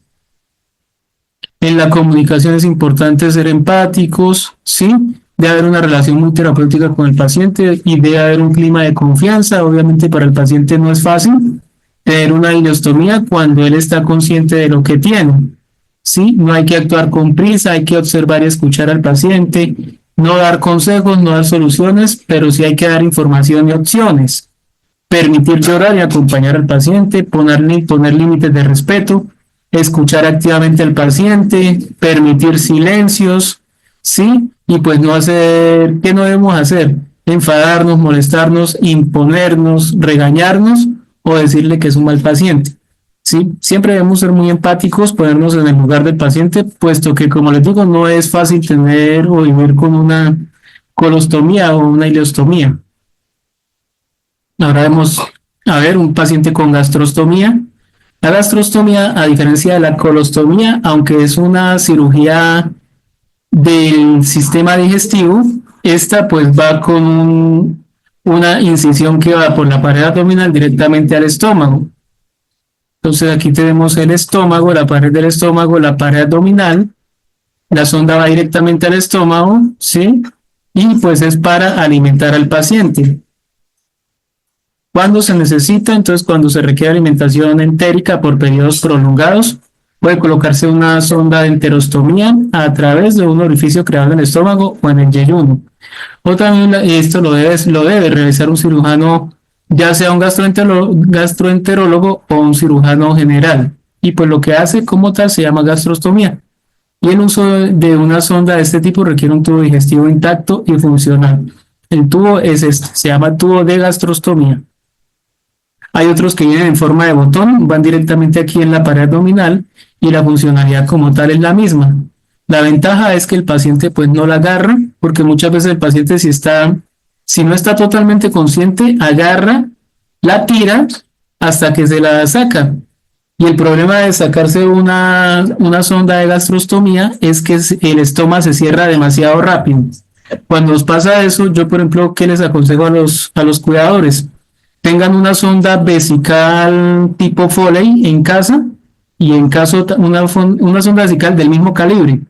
En la comunicación es importante ser empáticos, ¿sí? Debe haber una relación muy terapéutica con el paciente y debe haber un clima de confianza. Obviamente para el paciente no es fácil tener una ileostomía cuando él está consciente de lo que tiene, ¿sí? No hay que actuar con prisa, hay que observar y escuchar al paciente, no dar consejos, no dar soluciones, pero sí hay que dar información y opciones. Permitir llorar y acompañar al paciente, poner límites de respeto, escuchar activamente al paciente, permitir silencios, ¿sí? Y pues no hacer, ¿qué no debemos hacer? Enfadarnos, molestarnos, imponernos, regañarnos o decirle que es un mal paciente, ¿sí? Siempre debemos ser muy empáticos, ponernos en el lugar del paciente, puesto que, como les digo, no es fácil tener o vivir con una colostomía o una ileostomía. Ahora vemos, a ver, un paciente con gastrostomía. La gastrostomía, a diferencia de la colostomía, aunque es una cirugía del sistema digestivo, esta pues va con una incisión que va por la pared abdominal directamente al estómago. Entonces aquí tenemos el estómago, la pared del estómago, la pared abdominal, la sonda va directamente al estómago, ¿sí? Y pues es para alimentar al paciente. Cuando se necesita, entonces cuando se requiere alimentación entérica por periodos prolongados, puede colocarse una sonda de enterostomía a través de un orificio creado en el estómago o en el yeyuno. O también esto lo debe realizar un cirujano, ya sea un gastroenterólogo o un cirujano general. Y pues lo que hace como tal se llama gastrostomía. Y el uso de una sonda de este tipo requiere un tubo digestivo intacto y funcional. El tubo es este, se llama tubo de gastrostomía. Hay otros que vienen en forma de botón, van directamente aquí en la pared abdominal y la funcionalidad como tal es la misma. La ventaja es que el paciente pues no la agarra, porque muchas veces el paciente si no está totalmente consciente, agarra, la tira hasta que se la saca. Y el problema de sacarse una sonda de gastrostomía es que el estómago se cierra demasiado rápido. Cuando os pasa eso, yo por ejemplo, ¿qué les aconsejo a los cuidadores? Tengan una sonda vesical tipo Foley en casa y en caso una sonda vesical del mismo calibre.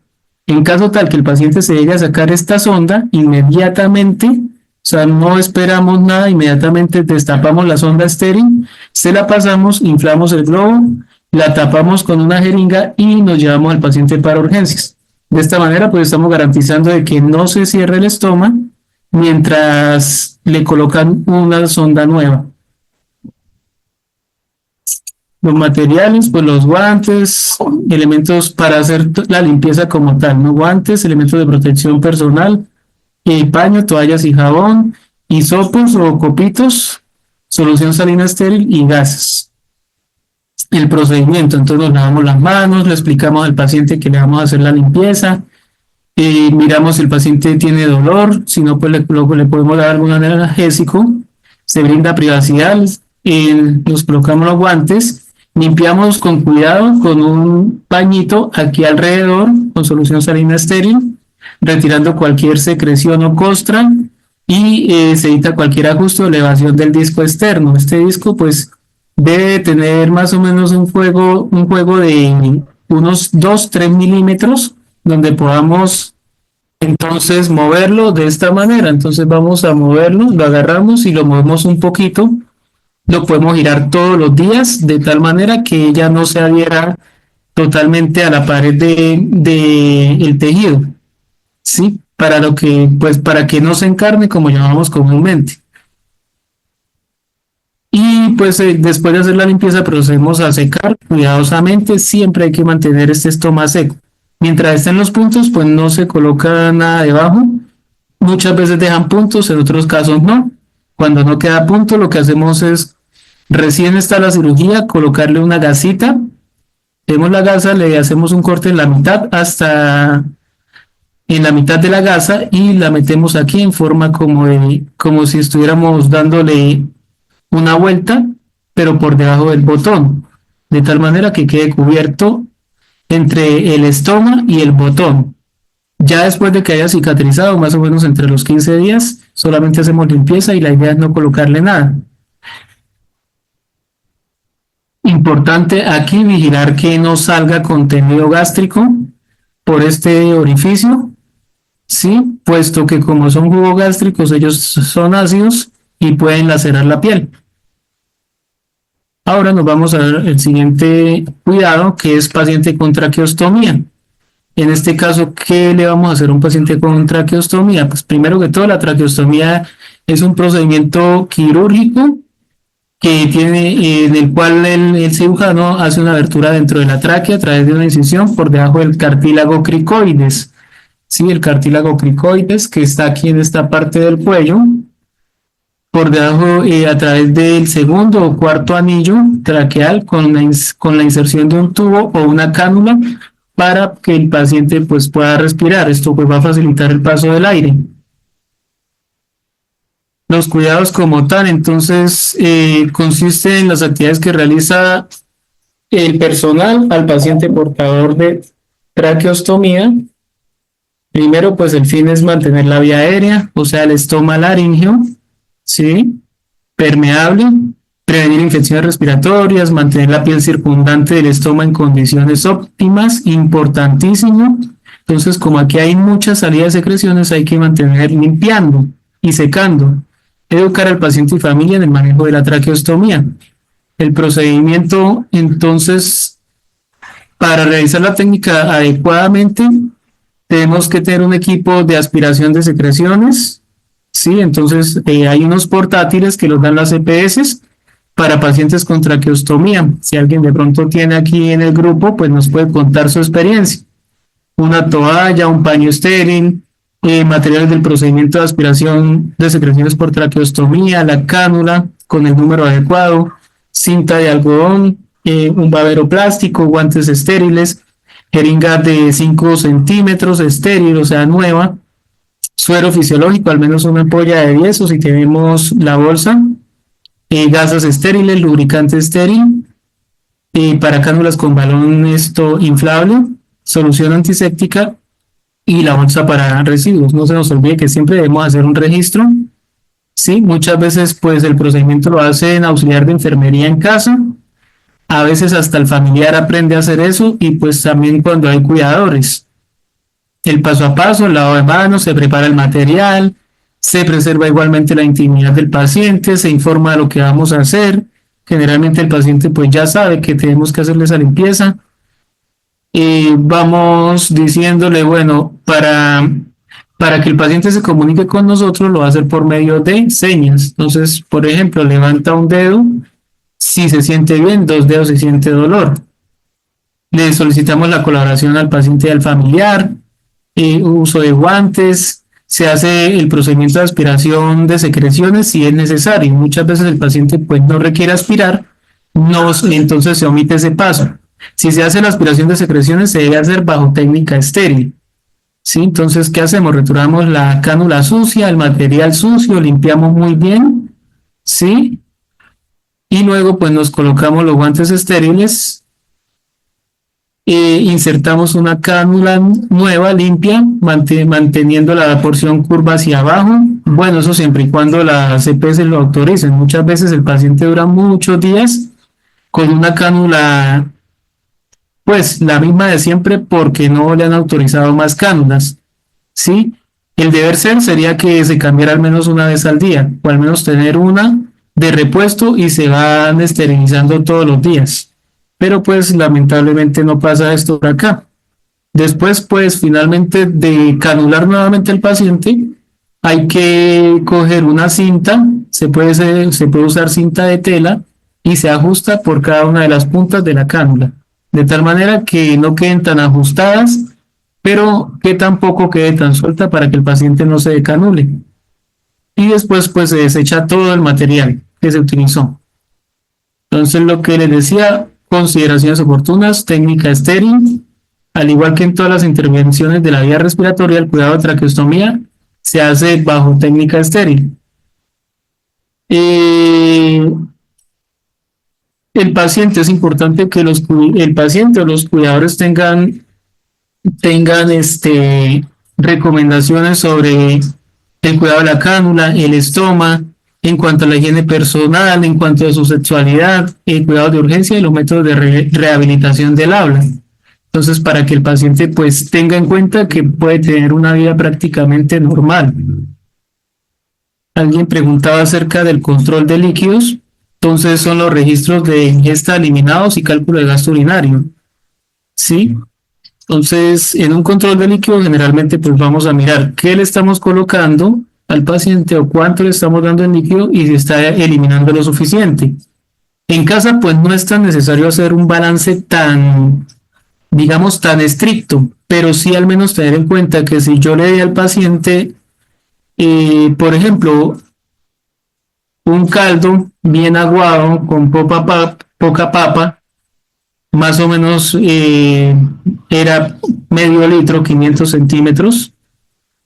En caso tal que el paciente se llegue a sacar esta sonda, inmediatamente, o sea, no esperamos nada, inmediatamente destapamos la sonda estéril, se la pasamos, inflamos el globo, la tapamos con una jeringa y nos llevamos al paciente para urgencias. De esta manera, pues estamos garantizando de que no se cierre el estómago mientras le colocan una sonda nueva. Los materiales, pues los guantes, elementos para hacer la limpieza como tal, ¿no? Guantes, elementos de protección personal, paño, toallas y jabón, hisopos o copitos, solución salina estéril y gases. El procedimiento, entonces nos lavamos las manos, le explicamos al paciente que le vamos a hacer la limpieza, miramos si el paciente tiene dolor, si no, pues le podemos dar algún analgésico, se brinda privacidad, nos colocamos los guantes, limpiamos con cuidado con un pañito aquí alrededor con solución salina estéril, retirando cualquier secreción o costra y se evita cualquier ajuste o elevación del disco externo. Este disco pues debe tener más o menos un juego de unos 2-3 milímetros donde podamos entonces moverlo de esta manera. Entonces vamos a moverlo, lo agarramos y lo movemos un poquito. Lo podemos girar todos los días de tal manera que ella no se adhiera totalmente a la pared el tejido, ¿sí? Para que no se encarne como llamamos comúnmente. Y pues después de hacer la limpieza procedemos a secar cuidadosamente, siempre hay que mantener este estómago seco. Mientras estén los puntos, pues no se coloca nada debajo. Muchas veces dejan puntos, en otros casos no. Cuando no queda punto, lo que hacemos es, recién está la cirugía, colocarle una gasita. Tenemos la gasa, le hacemos un corte en la mitad hasta en la mitad de la gasa y la metemos aquí en forma como si estuviéramos dándole una vuelta, pero por debajo del botón, de tal manera que quede cubierto entre el estómago y el botón. Ya después de que haya cicatrizado, más o menos entre los 15 días, solamente hacemos limpieza y la idea es no colocarle nada. Importante aquí vigilar que no salga contenido gástrico por este orificio, ¿sí? Puesto que como son jugos gástricos, ellos son ácidos y pueden lacerar la piel. Ahora nos vamos a ver el siguiente cuidado, que es paciente con traqueostomía. En este caso, ¿qué le vamos a hacer a un paciente con traqueostomía? Pues primero que todo, la traqueostomía es un procedimiento quirúrgico en el cual el cirujano hace una abertura dentro de la tráquea a través de una incisión por debajo del cartílago cricoides. Sí, el cartílago cricoides que está aquí en esta parte del cuello, por debajo a través del segundo o cuarto anillo traqueal con la inserción de un tubo o una cánula para que el paciente pues pueda respirar. Esto pues va a facilitar el paso del aire. Los cuidados como tal, entonces, consisten en las actividades que realiza el personal al paciente portador de traqueostomía. Primero, pues el fin es mantener la vía aérea, o sea, el estoma laríngeo, ¿sí? Permeable, prevenir infecciones respiratorias, mantener la piel circundante del estoma en condiciones óptimas, importantísimo. Entonces, como aquí hay muchas salidas de secreciones, hay que mantener limpiando y secando. Educar al paciente y familia en el manejo de la traqueostomía. El procedimiento, entonces, para realizar la técnica adecuadamente, tenemos que tener un equipo de aspiración de secreciones, ¿sí? Entonces, hay unos portátiles que los dan las EPS para pacientes con traqueostomía. Si alguien de pronto tiene aquí en el grupo, pues nos puede contar su experiencia. Una toalla, un paño estéril, materiales del procedimiento de aspiración de secreciones por traqueostomía, la cánula con el número adecuado, cinta de algodón, un babero plástico, guantes estériles, jeringa de 5 centímetros estéril, o sea, nueva, suero fisiológico, al menos una ampolla de 10, o si tenemos la bolsa, gasas estériles, lubricante estéril, para cánulas con balón inflable, solución antiséptica y la bolsa para residuos. No se nos olvide que siempre debemos hacer un registro. Sí, muchas veces pues el procedimiento lo hace en auxiliar de enfermería en casa. A veces hasta el familiar aprende a hacer eso y pues también cuando hay cuidadores. El paso a paso, el lavado de manos, se prepara el material, se preserva igualmente la intimidad del paciente, se informa de lo que vamos a hacer. Generalmente el paciente pues ya sabe que tenemos que hacerle esa limpieza. Y vamos diciéndole, bueno, para que el paciente se comunique con nosotros lo va a hacer por medio de señas. Entonces, por ejemplo, levanta un dedo si se siente bien, 2 dedos si siente dolor. Le solicitamos la colaboración al paciente y al familiar, uso de guantes, se hace el procedimiento de aspiración de secreciones si es necesario. Muchas veces el paciente pues no requiere aspirar, entonces se omite ese paso. Si se hace la aspiración de secreciones se debe hacer bajo técnica estéril. ¿Sí? Entonces, ¿qué hacemos? Retiramos la cánula sucia, el material sucio, limpiamos muy bien, ¿sí? Y luego pues nos colocamos los guantes estériles, insertamos una cánula nueva, limpia, manteniendo la porción curva hacia abajo. Bueno, eso siempre y cuando las EPS lo autoricen. Muchas veces el paciente dura muchos días con una cánula, pues la misma de siempre porque no le han autorizado más cánulas, ¿sí? El deber ser sería que se cambiara al menos una vez al día, o al menos tener una de repuesto y se van esterilizando todos los días. Pero pues lamentablemente no pasa esto por acá. Después pues finalmente de canular nuevamente al paciente, hay que coger una cinta, se puede usar cinta de tela y se ajusta por cada una de las puntas de la cánula, de tal manera que no queden tan ajustadas, pero que tampoco quede tan suelta para que el paciente no se decanule. Y después pues se desecha todo el material que se utilizó. Entonces lo que les decía, consideraciones oportunas, técnica estéril, al igual que en todas las intervenciones de la vía respiratoria, el cuidado de traqueostomía se hace bajo técnica estéril. El paciente, es importante que el paciente o los cuidadores tengan recomendaciones sobre el cuidado de la cánula, el estoma, en cuanto a la higiene personal, en cuanto a su sexualidad, el cuidado de urgencia y los métodos de rehabilitación del habla. Entonces, para que el paciente pues tenga en cuenta que puede tener una vida prácticamente normal. Alguien preguntaba acerca del control de líquidos. Entonces son los registros de ingesta eliminados y cálculo de gasto urinario. ¿Sí? Entonces, en un control de líquidos generalmente pues vamos a mirar qué le estamos colocando al paciente o cuánto le estamos dando en líquido y si está eliminando lo suficiente. En casa pues no es tan necesario hacer un balance tan, digamos, tan estricto, pero sí al menos tener en cuenta que si yo le doy al paciente, por ejemplo, un caldo bien aguado con poca papa, más o menos era medio litro, 500 centímetros.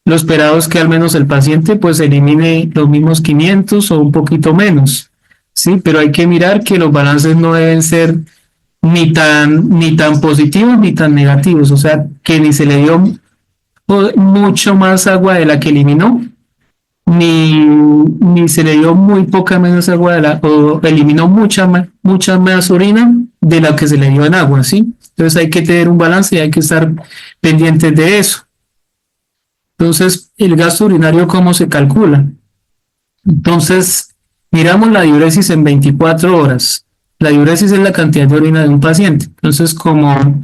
Lo esperado es que al menos el paciente pues elimine los mismos 500 o un poquito menos, ¿sí? Pero hay que mirar que los balances no deben ser ni tan positivos ni tan negativos, o sea, que ni se le dio mucho más agua de la que eliminó, ni se le dio muy poca menos agua o eliminó mucha más orina de la que se le dio en agua, ¿sí? Entonces hay que tener un balance y hay que estar pendientes de eso. Entonces, el gasto urinario, ¿cómo se calcula? Entonces, miramos la diuresis en 24 horas. La diuresis es la cantidad de orina de un paciente. Entonces, como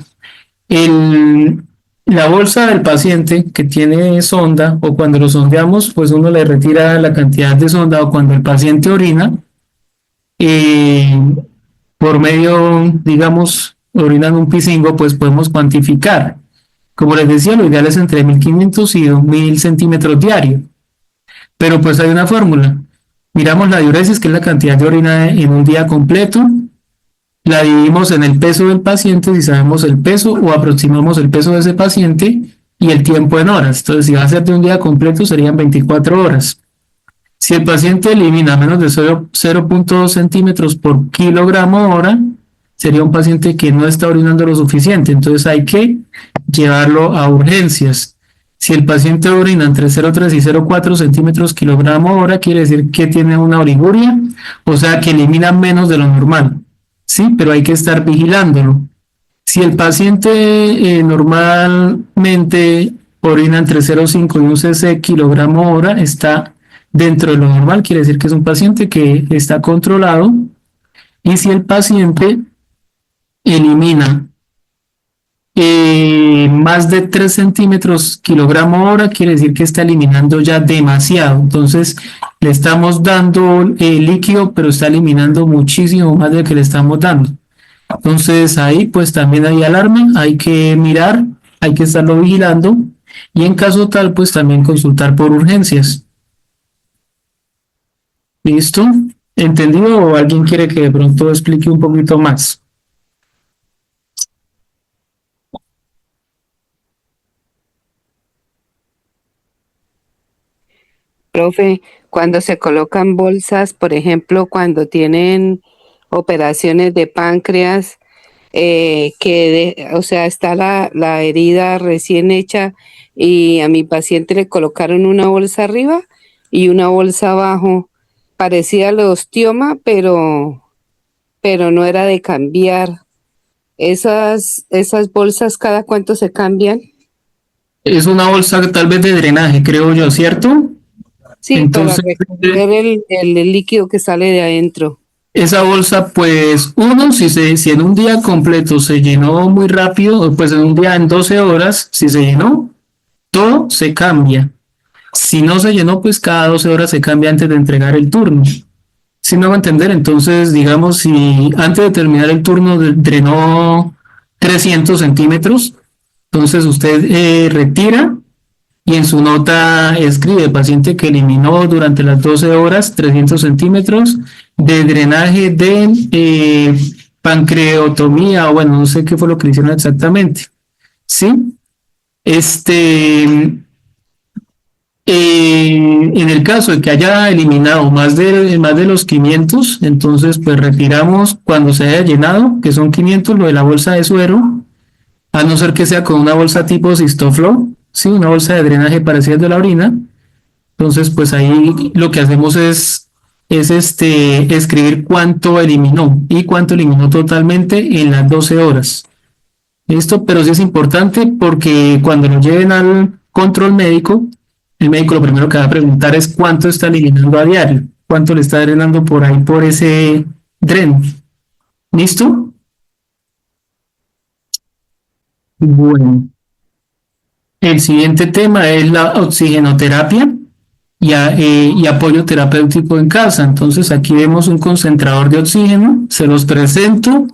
el, la bolsa del paciente que tiene sonda o cuando lo sondeamos, pues uno le retira la cantidad de sonda o cuando el paciente orina, eh, por medio, digamos, orinan un pisingo, pues podemos cuantificar. Como les decía, lo ideal es entre 1500 y 2000 centímetros diarios. Pero pues hay una fórmula. Miramos la diuresis, que es la cantidad de orina en un día completo, la dividimos en el peso del paciente, si sabemos el peso o aproximamos el peso de ese paciente y el tiempo en horas. Entonces, si va a ser de un día completo, serían 24 horas. Si el paciente elimina menos de 0.2 centímetros por kilogramo hora, sería un paciente que no está orinando lo suficiente. Entonces, hay que llevarlo a urgencias. Si el paciente orina entre 0.3 y 0.4 centímetros kilogramo hora, quiere decir que tiene una oliguria, o sea que elimina menos de lo normal. Sí, pero hay que estar vigilándolo. Si el paciente normalmente orina entre 0,5 y 1 cc kilogramo hora, está dentro de lo normal, quiere decir que es un paciente que está controlado. Y si el paciente elimina más de 3 centímetros kilogramo hora, quiere decir que está eliminando ya demasiado. Entonces le estamos dando líquido, pero está eliminando muchísimo más de lo que le estamos dando. Entonces ahí pues también hay alarma, hay que mirar, hay que estarlo vigilando y en caso tal pues también consultar por urgencias. ¿Listo? ¿Entendido o alguien quiere que de pronto explique un poquito más? Profe, cuando se colocan bolsas, por ejemplo, cuando tienen operaciones de páncreas, o sea, está la herida recién hecha y a mi paciente le colocaron una bolsa arriba y una bolsa abajo, parecía al osteoma, pero no era de cambiar. Esas bolsas, ¿cada cuánto se cambian? Es una bolsa tal vez de drenaje, creo yo, ¿cierto? Sí, para Entonces, recoger el líquido que sale de adentro. esa bolsa, pues, si en un día completo se llenó muy rápido, pues en un día, en 12 horas, si se llenó, todo se cambia. Si no se llenó, pues cada 12 horas se cambia antes de entregar el turno. Si me va a entender, entonces, digamos, si antes de terminar el turno drenó 300 centímetros, entonces usted retira y en su nota escribe paciente que eliminó durante las 12 horas 300 centímetros de drenaje de pancreotomía, o bueno, no sé qué fue lo que le hicieron exactamente. ¿Sí? Este, en el caso de que haya eliminado más de los 500, entonces pues retiramos cuando se haya llenado, que son 500, lo de la bolsa de suero, a no ser que sea con una bolsa tipo Cistoflo, sí, una bolsa de drenaje parecida al de la orina. Entonces pues ahí lo que hacemos es escribir cuánto eliminó y cuánto eliminó totalmente en las 12 horas. ¿Listo? Pero sí es importante porque cuando lo lleven al control médico, el médico lo primero que va a preguntar es cuánto está eliminando a diario, cuánto le está drenando por ahí por ese dreno. ¿Listo? Bueno, el siguiente tema es la oxigenoterapia y apoyo terapéutico en casa. Entonces aquí vemos un concentrador de oxígeno, se los presento.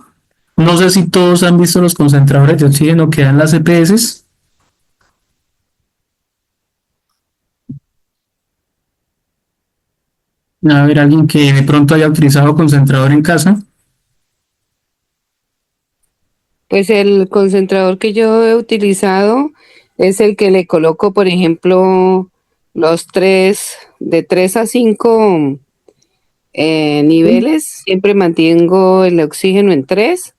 No sé si todos han visto los concentradores de oxígeno que dan las EPS. A ver, alguien que de pronto haya utilizado concentrador en casa. Pues el concentrador que yo he utilizado es el que le coloco, por ejemplo, de 3 a 5 niveles. Siempre mantengo el oxígeno en 3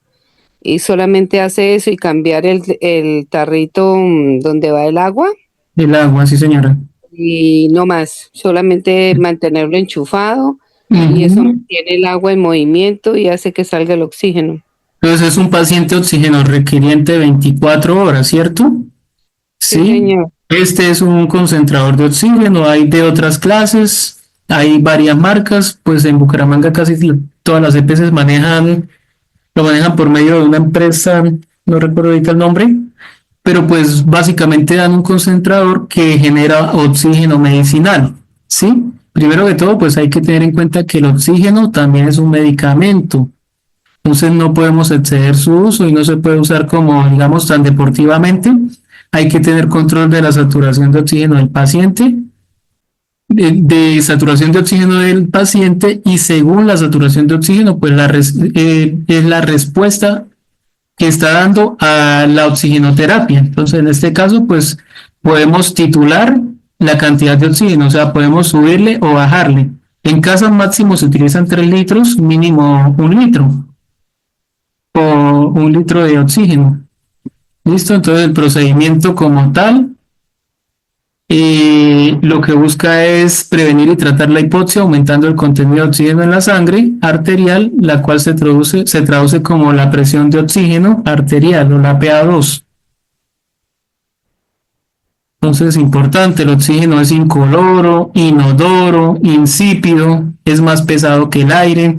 y solamente hace eso y cambiar el tarrito donde va el agua El agua, sí señora. y no más, solamente mantenerlo enchufado y eso Ujú. mantiene el agua en movimiento y hace que salga el oxígeno. Entonces es un paciente oxígeno requiriente de 24 horas, ¿cierto? Sí, Sí. señor. Este es un concentrador de oxígeno, hay de otras clases, hay varias marcas, pues en Bucaramanga casi todas las EPS lo manejan por medio de una empresa, no recuerdo ahorita el nombre, pero pues básicamente dan un concentrador que genera oxígeno medicinal, ¿sí? Primero que todo, pues hay que tener en cuenta que el oxígeno también es un medicamento, entonces no podemos exceder su uso y no se puede usar como, digamos, tan deportivamente. Hay que tener control de la saturación de oxígeno del paciente, de saturación de oxígeno del paciente y según la saturación de oxígeno, pues es la respuesta que está dando a la oxigenoterapia. Entonces, en este caso, pues podemos titular la cantidad de oxígeno, o sea, podemos subirle o bajarle. En casa máximo se utilizan 3 litros, mínimo 1 litro o 1 litro de oxígeno. ¿Listo? Entonces, el procedimiento como tal lo que busca es prevenir y tratar la hipoxia aumentando el contenido de oxígeno en la sangre arterial, la cual se traduce como la presión de oxígeno arterial o la PA2. Entonces, importante, el oxígeno es incoloro, inodoro, insípido, es más pesado que el aire,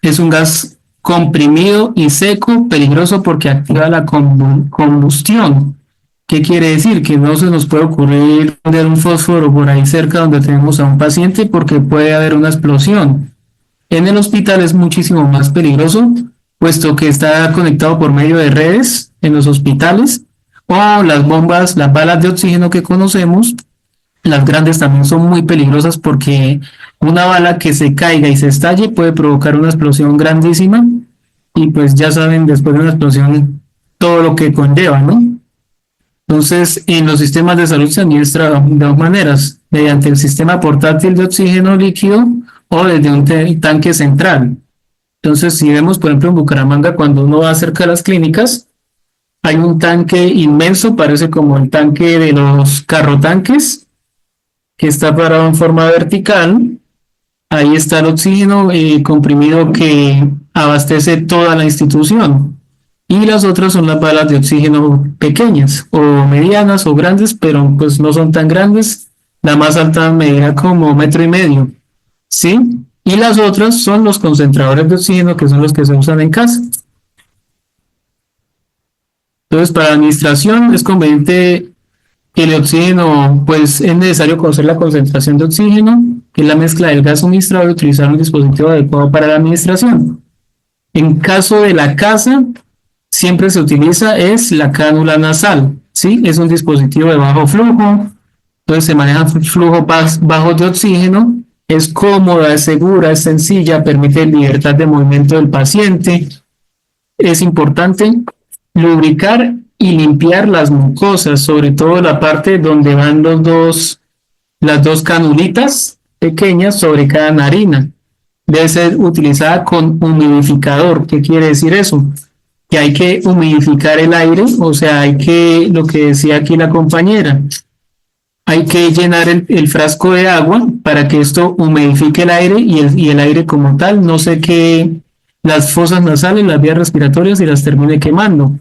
es un gas comprimido y seco, peligroso porque activa la combustión. ¿Qué quiere decir? Que no se nos puede ocurrir poner un fósforo por ahí cerca donde tenemos a un paciente porque puede haber una explosión. En el hospital es muchísimo más peligroso, puesto que está conectado por medio de redes en los hospitales o las bombas, las balas de oxígeno que conocemos. Las grandes también son muy peligrosas porque una bala que se caiga y se estalle puede provocar una explosión grandísima y pues ya saben después de una explosión todo lo que conlleva, ¿no? Entonces, en los sistemas de salud se administra de dos maneras, mediante el sistema portátil de oxígeno líquido o desde un tanque central. Entonces, si vemos, por ejemplo, en Bucaramanga, cuando uno va cerca de las clínicas, hay un tanque inmenso, parece como el tanque de los carrotanques, que está parado en forma vertical. Ahí está el oxígeno comprimido que abastece toda la institución. Y las otras son las balas de oxígeno pequeñas o medianas o grandes, pero pues no son tan grandes. La más alta medirá como 1,5 metros, ¿sí? Y las otras son los concentradores de oxígeno, que son los que se usan en casa. Entonces, para la administración es conveniente que el oxígeno, pues es necesario conocer la concentración de oxígeno, que es la mezcla del gas suministrado y utilizar un dispositivo adecuado para la administración. En caso de la casa, siempre se utiliza es la cánula nasal, ¿sí? Es un dispositivo de bajo flujo, entonces se maneja flujo bajo de oxígeno, es cómoda, es segura, es sencilla, permite libertad de movimiento del paciente. Es importante lubricar y limpiar las mucosas, sobre todo la parte donde van las dos canulitas pequeñas sobre cada narina. Debe ser utilizada con humidificador. ¿Qué quiere decir eso? Que hay que humidificar el aire, o sea, lo que decía aquí la compañera, hay que llenar el frasco de agua para que esto humidifique el aire y el aire como tal no se quede las fosas nasales, las vías respiratorias y las termine quemando.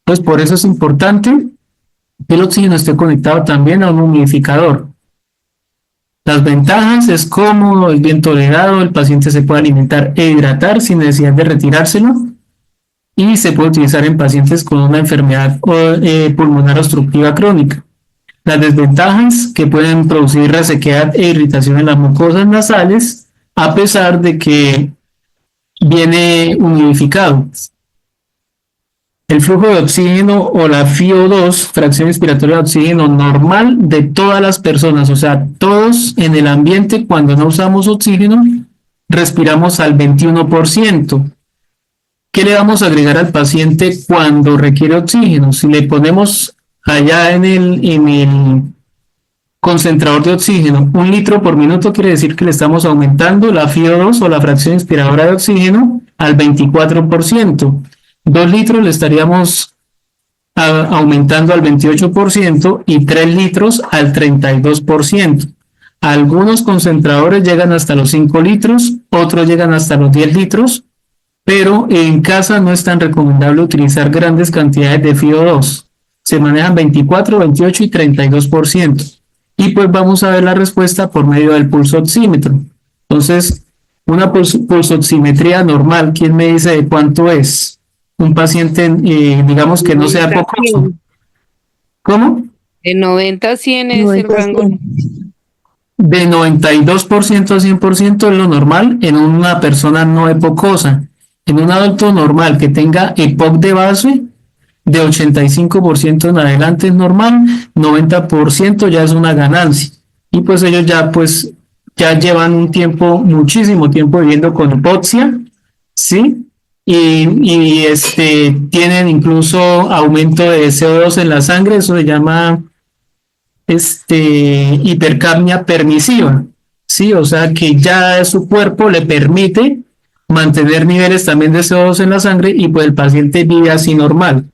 Pues por eso es importante que el oxígeno esté conectado también a un humidificador. Las ventajas es cómodo, es bien tolerado, el paciente se puede alimentar e hidratar sin necesidad de retirárselo y se puede utilizar en pacientes con una enfermedad pulmonar obstructiva crónica. Las desventajas que pueden producir resequedad e irritación en las mucosas nasales a pesar de que viene humidificado. El flujo de oxígeno o la FiO2, fracción inspiratoria de oxígeno normal de todas las personas, o sea, todos en el ambiente cuando no usamos oxígeno, respiramos al 21%. ¿Qué le vamos a agregar al paciente cuando requiere oxígeno? Si le ponemos allá en el concentrador de oxígeno 1 litro por minuto, quiere decir que le estamos aumentando la FiO2 o la fracción inspiradora de oxígeno al 24%. 2 litros le estaríamos aumentando al 28% y 3 litros al 32%. Algunos concentradores llegan hasta los 5 litros, otros llegan hasta los 10 litros, pero en casa no es tan recomendable utilizar grandes cantidades de FiO2. Se manejan 24, 28 y 32%. Y pues vamos a ver la respuesta por medio del pulso oxímetro. Entonces, una pulsoximetría normal, ¿quién me dice de cuánto es? Un paciente, digamos que no sea poco. ¿Cómo? De 90 a 100 es el rango. De 92% a 100% es lo normal en una persona no epocosa. En un adulto normal que tenga EPOC de base, de 85% en adelante es normal, 90% ya es una ganancia. Y pues ellos ya llevan un tiempo, muchísimo tiempo viviendo con hipoxia, ¿sí? Y tienen incluso aumento de CO2 en la sangre, eso se llama hipercapnia permisiva, ¿sí? O sea que ya su cuerpo le permite mantener niveles también de CO2 en la sangre y pues el paciente vive así normal.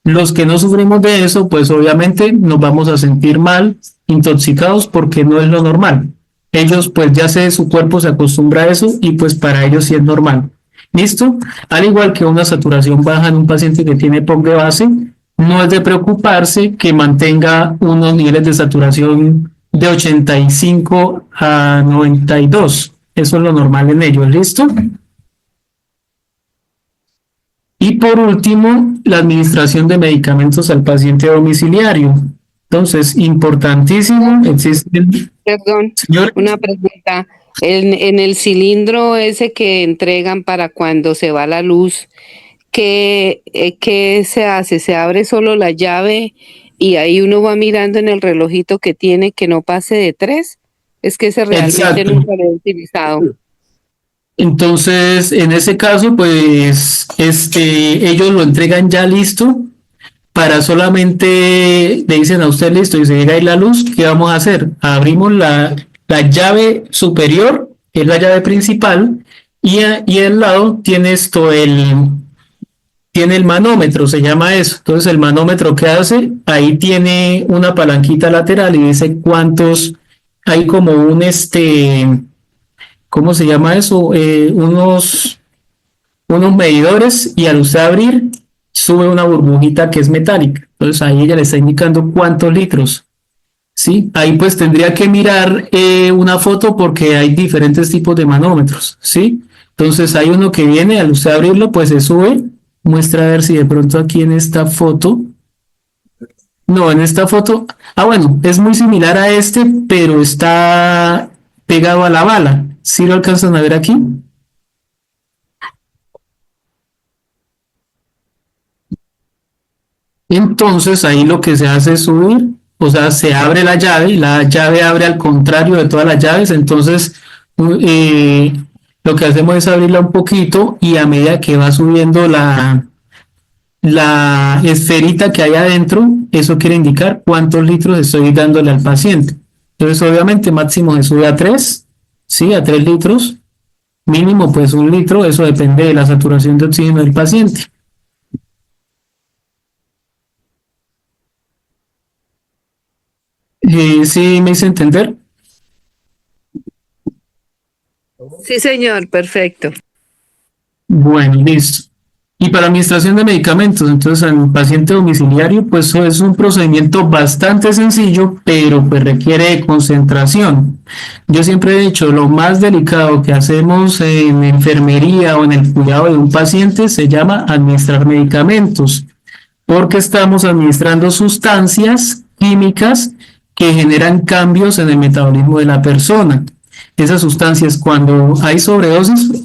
Los que no sufrimos de eso, pues obviamente nos vamos a sentir mal, intoxicados, porque no es lo normal. Ellos, pues ya su cuerpo se acostumbra a eso y pues para ellos sí es normal. ¿Listo? Al igual que una saturación baja en un paciente que tiene POC de base, no es de preocuparse que mantenga unos niveles de saturación de 85 a 92. Eso es lo normal en ellos. ¿Listo? Y por último, la administración de medicamentos al paciente domiciliario. Entonces, importantísimo, existen... Perdón, Señor, una pregunta. En el cilindro ese que entregan para cuando se va la luz, ¿qué se hace? ¿Se abre solo la llave y ahí uno va mirando en el relojito que tiene que no pase de 3? Es que ese realmente exacto. nunca lo he utilizado. Entonces, en ese caso, pues, ellos lo entregan ya listo para solamente, le dicen a usted listo y se llega ahí la luz, ¿qué vamos a hacer? Abrimos la llave superior, que es la llave principal, y al lado tiene tiene el manómetro, se llama eso. Entonces, el manómetro, ¿qué hace? Ahí tiene una palanquita lateral y dice cuántos, hay como ¿cómo se llama eso? Unos medidores y al usted abrir, sube una burbujita que es metálica. Entonces ahí ella le está indicando cuántos litros. ¿Sí? Ahí pues tendría que mirar una foto porque hay diferentes tipos de manómetros. ¿Sí? Entonces hay uno que viene, al usted abrirlo, pues se sube. Muestra a ver si de pronto aquí en esta foto. No, en esta foto. Bueno, es muy similar a pero está pegado a la bala. ¿Sí lo alcanzan a ver aquí? Entonces ahí lo que se hace es subir, o sea, se abre la llave y la llave abre al contrario de todas las llaves. Entonces lo que hacemos es abrirla un poquito y a medida que va subiendo la esferita que hay adentro, eso quiere indicar cuántos litros estoy dándole al paciente. Entonces obviamente máximo se sube a 3, ¿sí? A 3 litros. Mínimo pues 1 litro, eso depende de la saturación de oxígeno del paciente. ¿Sí me hice entender? Sí, señor, perfecto. Bueno, listo. Y para administración de medicamentos, entonces al paciente domiciliario, pues eso es un procedimiento bastante sencillo, pero pues requiere de concentración. Yo siempre he dicho, lo más delicado que hacemos en enfermería o en el cuidado de un paciente se llama administrar medicamentos, porque estamos administrando sustancias químicas que generan cambios en el metabolismo de la persona. Esas sustancias, cuando hay sobredosis,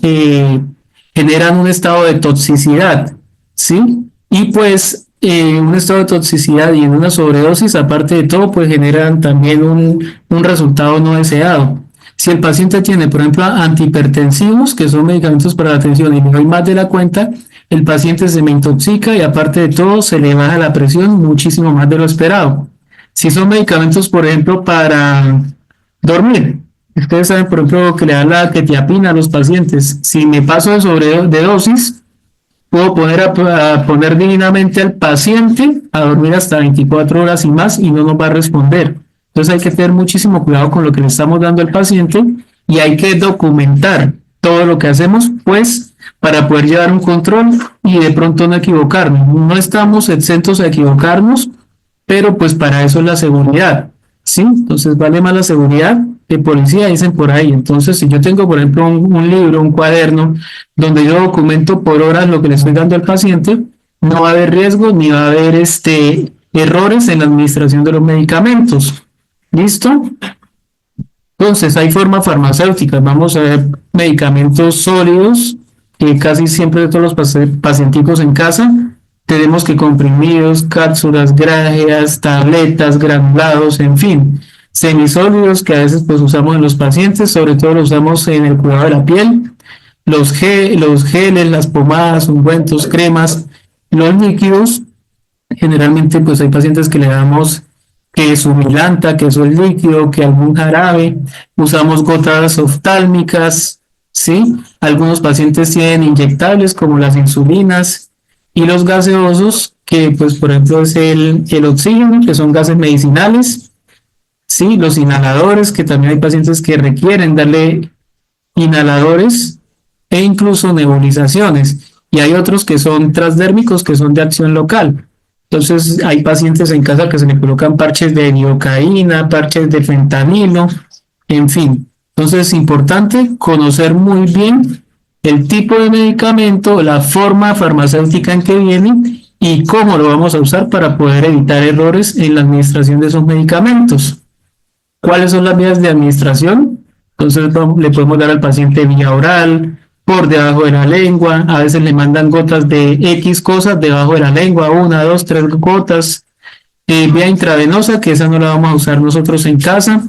generan un estado de toxicidad, ¿sí? Y pues un estado de toxicidad y en una sobredosis, aparte de todo, pues generan también un resultado no deseado. Si el paciente tiene, por ejemplo, antihipertensivos, que son medicamentos para la tensión, y le doy más de la cuenta, el paciente se me intoxica y aparte de todo se le baja la presión muchísimo más de lo esperado. Si son medicamentos, por ejemplo, para dormir, ustedes saben, por ejemplo, que le dan la quetiapina a los pacientes. Si me paso de dosis, puedo a poner divinamente al paciente a dormir hasta 24 horas y más y no nos va a responder. Entonces hay que tener muchísimo cuidado con lo que le estamos dando al paciente y hay que documentar todo lo que hacemos, pues, para poder llevar un control y de pronto no equivocarnos. No estamos exentos a equivocarnos, pero pues para eso es la seguridad, ¿sí? Entonces vale más la seguridad que policía, dicen por ahí. Entonces, si yo tengo, por ejemplo, un libro, un cuaderno, donde yo documento por horas lo que le estoy dando al paciente, no va a haber riesgo ni va a haber errores en la administración de los medicamentos. ¿Listo? Entonces, hay formas farmacéuticas. Vamos a ver medicamentos sólidos, que casi siempre de todos los pacienticos en casa. Tenemos que comprimidos, cápsulas, grajeas, tabletas, granulados, en fin. Semisólidos que a veces pues usamos en los pacientes, sobre todo los usamos en el cuidado de la piel. Los geles, las pomadas, ungüentos, cremas, los líquidos. Generalmente pues hay pacientes que le damos que su milanta, que eso es líquido, que algún jarabe, usamos gotas oftálmicas, ¿sí? Algunos pacientes tienen inyectables como las insulinas y los gaseosos, que pues por ejemplo es el oxígeno, que son gases medicinales, ¿sí? Los inhaladores, que también hay pacientes que requieren darle inhaladores e incluso nebulizaciones, y hay otros que son transdérmicos, que son de acción local. Entonces hay pacientes en casa que se le colocan parches de lidocaína, parches de fentanilo, en fin. Entonces es importante conocer muy bien el tipo de medicamento, la forma farmacéutica en que viene y cómo lo vamos a usar para poder evitar errores en la administración de esos medicamentos. ¿Cuáles son las vías de administración? Entonces le podemos dar al paciente vía oral, por debajo de la lengua, a veces le mandan gotas de X cosas debajo de la lengua, 1, 2, 3 gotas, vía intravenosa, que esa no la vamos a usar nosotros en casa,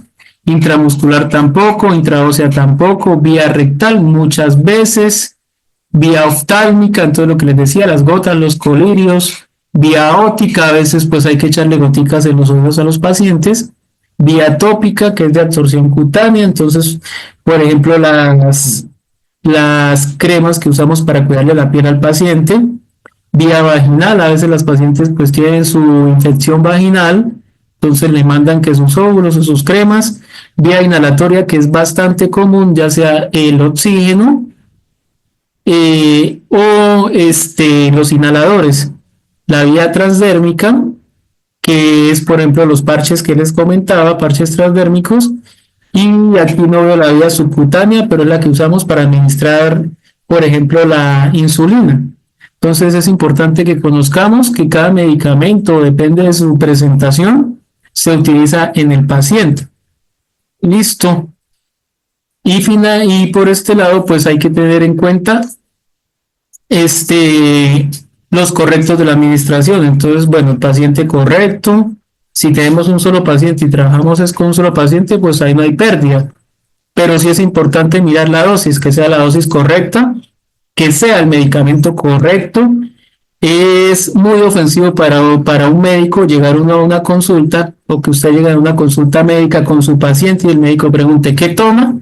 intramuscular tampoco, intraósea tampoco, vía rectal muchas veces, vía oftálmica, entonces lo que les decía, las gotas, los colirios, vía ótica, a veces pues hay que echarle goticas en los ojos a los pacientes, vía tópica, que es de absorción cutánea, entonces, por ejemplo, las cremas que usamos para cuidarle la piel al paciente, vía vaginal, a veces las pacientes pues tienen su infección vaginal, entonces le mandan que sus óvulos o sus cremas, vía inhalatoria, que es bastante común, ya sea el oxígeno o los inhaladores, la vía transdérmica, que es por ejemplo los parches que les comentaba, parches transdérmicos, y aquí no veo la vía subcutánea, pero es la que usamos para administrar, por ejemplo, la insulina. Entonces es importante que conozcamos que cada medicamento, depende de su presentación, se utiliza en el paciente. Listo. Y por este lado, pues hay que tener en cuenta los correctos de la administración. Entonces, bueno, el paciente correcto. Si tenemos un solo paciente y trabajamos con un solo paciente, pues ahí no hay pérdida. Pero sí es importante mirar la dosis, que sea la dosis correcta, que sea el medicamento correcto. Es muy ofensivo para un médico llegar uno a una consulta o que usted llegue a una consulta médica con su paciente y el médico pregunte, ¿qué toma?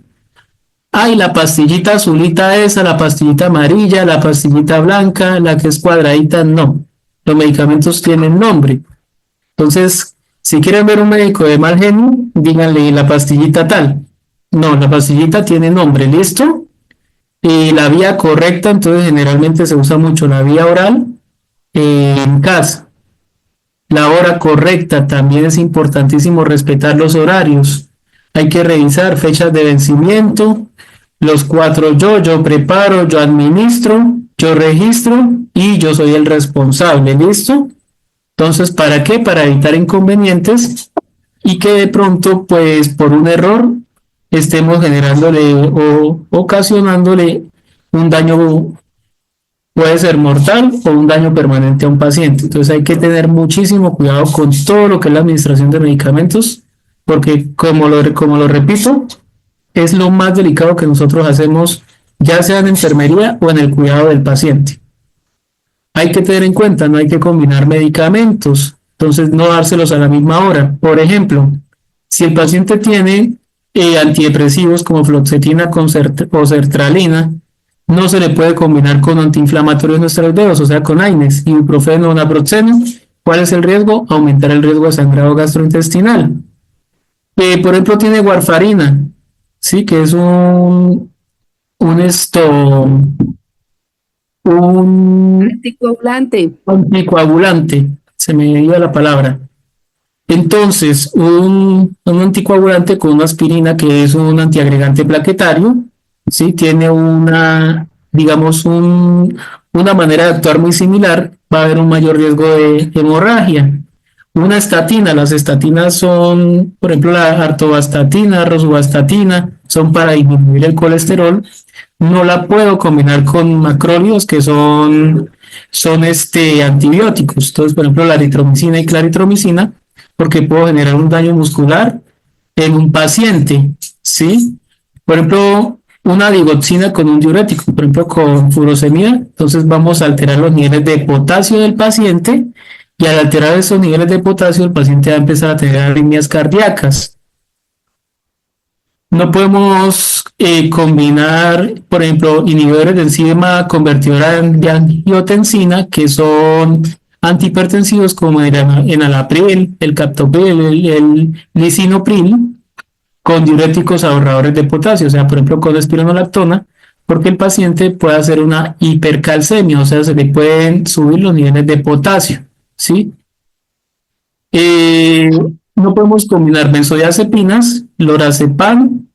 Ay, la pastillita azulita esa, la pastillita amarilla, la pastillita blanca, la que es cuadradita, no. Los medicamentos tienen nombre. Entonces, si quieren ver un médico de mal genio, díganle la pastillita tal. No, la pastillita tiene nombre, ¿listo? Y la vía correcta, entonces generalmente se usa mucho la vía oral en casa. La hora correcta, también es importantísimo respetar los horarios. Hay que revisar fechas de vencimiento, los 4 yo preparo, yo administro, yo registro y yo soy el responsable, ¿listo? Entonces, ¿para qué? Para evitar inconvenientes y que de pronto, pues, por un error, estemos generándole o ocasionándole un daño, puede ser mortal o un daño permanente a un paciente. Entonces, hay que tener muchísimo cuidado con todo lo que es la administración de medicamentos, porque, como lo repito, es lo más delicado que nosotros hacemos, ya sea en enfermería o en el cuidado del paciente. Hay que tener en cuenta, no hay que combinar medicamentos, entonces no dárselos a la misma hora. Por ejemplo, si el paciente tiene antidepresivos como fluoxetina o sertralina, no se le puede combinar con antiinflamatorios no esteroideos, o sea, con AINES, ibuprofeno o naproxeno. ¿Cuál es el riesgo? Aumentar el riesgo de sangrado gastrointestinal. Por ejemplo, tiene warfarina, ¿sí? Que es un Anticoagulante. anticoagulante, se me iba la palabra. Entonces, un anticoagulante con una aspirina, que es un antiagregante plaquetario, ¿sí? Tiene digamos, una manera de actuar muy similar, va a haber un mayor riesgo de hemorragia. Una estatina, las estatinas son, por ejemplo, la artovastatina, rosuvastatina, son para disminuir el colesterol. No la puedo combinar con macrólidos, que son antibióticos. Entonces, por ejemplo, la eritromicina y claritromicina, porque puedo generar un daño muscular en un paciente, ¿sí? Por ejemplo, una digoxina con un diurético, por ejemplo, con furosemida, entonces vamos a alterar los niveles de potasio del paciente, y al alterar esos niveles de potasio, el paciente va a empezar a tener arritmias cardíacas. No podemos combinar, por ejemplo, inhibidores de enzima convertidora de angiotensina, que son antihipertensivos, como el enalapril, el captopril, el lisinopril, con diuréticos ahorradores de potasio, o sea, por ejemplo, con espironolactona, porque el paciente puede hacer una hipercalcemia, o sea, se le pueden subir los niveles de potasio, ¿sí? No podemos combinar benzodiazepinas, lorazepam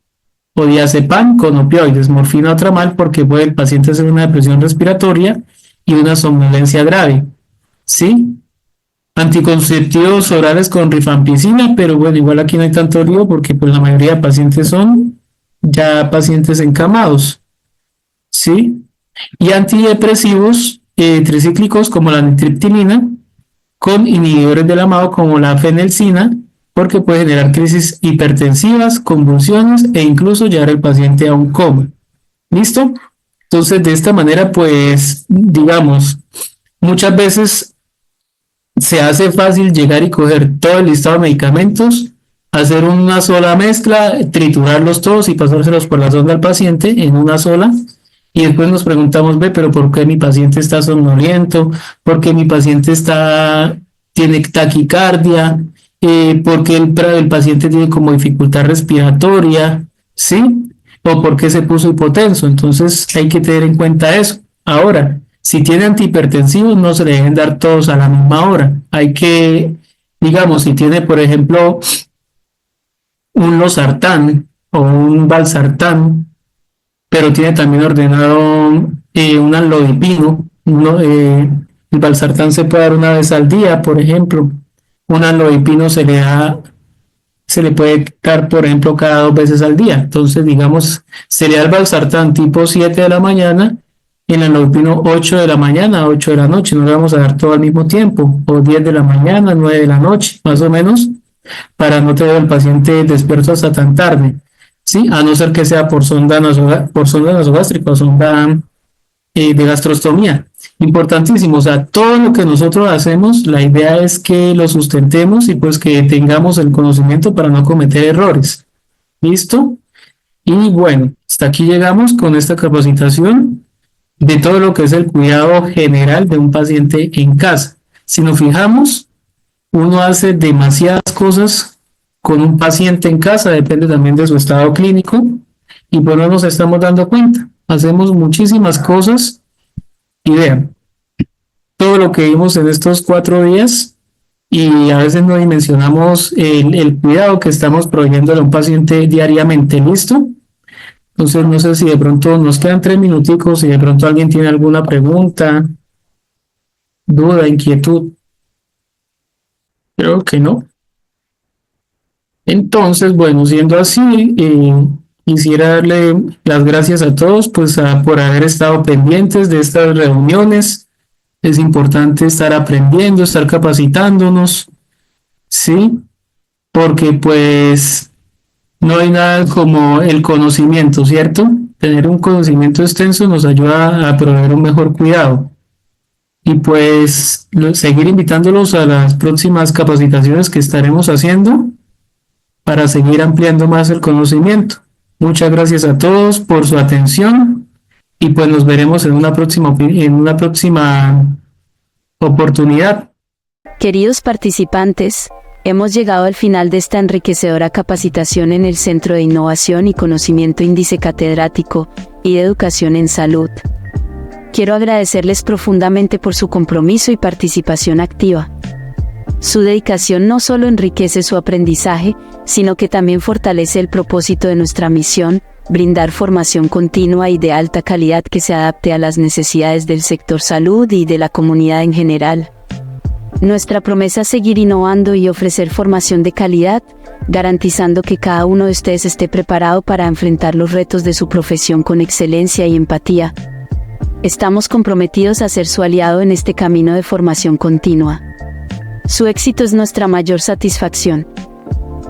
o diazepam con opioides, morfina o tramal, porque puede el paciente hacer una depresión respiratoria y una somnolencia grave, ¿sí? Anticonceptivos orales con rifampicina, pero bueno, igual aquí no hay tanto lío porque pues la mayoría de pacientes son ya pacientes encamados, ¿sí? Y antidepresivos tricíclicos como la nitriptilina, con inhibidores del amado como la fenelcina, porque puede generar crisis hipertensivas, convulsiones e incluso llevar al paciente a un coma. ¿Listo? Entonces, de esta manera, pues, digamos, muchas veces se hace fácil llegar y coger todo el listado de medicamentos, hacer una sola mezcla, triturarlos todos y pasárselos por la sonda al paciente en una sola. Y después nos preguntamos, ve, pero ¿por qué mi paciente está somnoliento? ¿Por qué mi paciente tiene taquicardia? ¿Por qué el paciente tiene como dificultad respiratoria? ¿Sí? ¿O por qué se puso hipotenso? Entonces hay que tener en cuenta eso. Ahora, si tiene antihipertensivos, no se le deben dar todos a la misma hora. Hay que, digamos, si tiene, por ejemplo, un losartán o un valsartán, pero tiene también ordenado un amlodipino, ¿no? El valsartán se puede dar una vez al día, por ejemplo. Un amlodipino se le puede dar, por ejemplo, cada 2 veces al día. Entonces, digamos, sería el valsartán tipo 7 de la mañana, el amlodipino 8 de la mañana, 8 de la noche. No le vamos a dar todo al mismo tiempo, o 10 de la mañana, 9 de la noche, más o menos, para no tener al paciente despierto hasta tan tarde. ¿Sí? A no ser que sea por sonda nasogástrica o sonda de gastrostomía. Importantísimo, o sea, todo lo que nosotros hacemos, la idea es que lo sustentemos y pues que tengamos el conocimiento para no cometer errores. ¿Listo? Y bueno, hasta aquí llegamos con esta capacitación de todo lo que es el cuidado general de un paciente en casa. Si nos fijamos, uno hace demasiadas cosas con un paciente en casa, depende también de su estado clínico, y pues no nos estamos dando cuenta. Hacemos muchísimas cosas y vean, todo lo que vimos en estos 4 días, y a veces no dimensionamos el cuidado que estamos proveyendo a un paciente diariamente. ¿Listo? Entonces no sé si de pronto nos quedan 3 minuticos, si de pronto alguien tiene alguna pregunta, duda, inquietud. Creo que no. Entonces, bueno, siendo así, quisiera darle las gracias a todos pues por haber estado pendientes de estas reuniones. Es importante estar aprendiendo, estar capacitándonos, ¿sí? Porque pues no hay nada como el conocimiento, ¿cierto? Tener un conocimiento extenso nos ayuda a proveer un mejor cuidado. Y pues seguir invitándolos a las próximas capacitaciones que estaremos haciendo para seguir ampliando más el conocimiento. Muchas gracias a todos por su atención y pues nos veremos en una próxima oportunidad. Queridos participantes, hemos llegado al final de esta enriquecedora capacitación en el Centro de Innovación y Conocimiento Índice Catedrático y de Educación en Salud. Quiero agradecerles profundamente por su compromiso y participación activa. Su dedicación no solo enriquece su aprendizaje, sino que también fortalece el propósito de nuestra misión, brindar formación continua y de alta calidad que se adapte a las necesidades del sector salud y de la comunidad en general. Nuestra promesa es seguir innovando y ofrecer formación de calidad, garantizando que cada uno de ustedes esté preparado para enfrentar los retos de su profesión con excelencia y empatía. Estamos comprometidos a ser su aliado en este camino de formación continua. Su éxito es nuestra mayor satisfacción.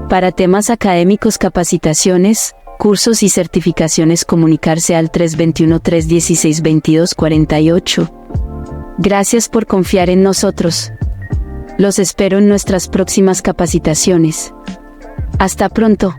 Para temas académicos, capacitaciones, cursos y certificaciones, comunicarse al 321-316-2248. Gracias por confiar en nosotros. Los espero en nuestras próximas capacitaciones. Hasta pronto.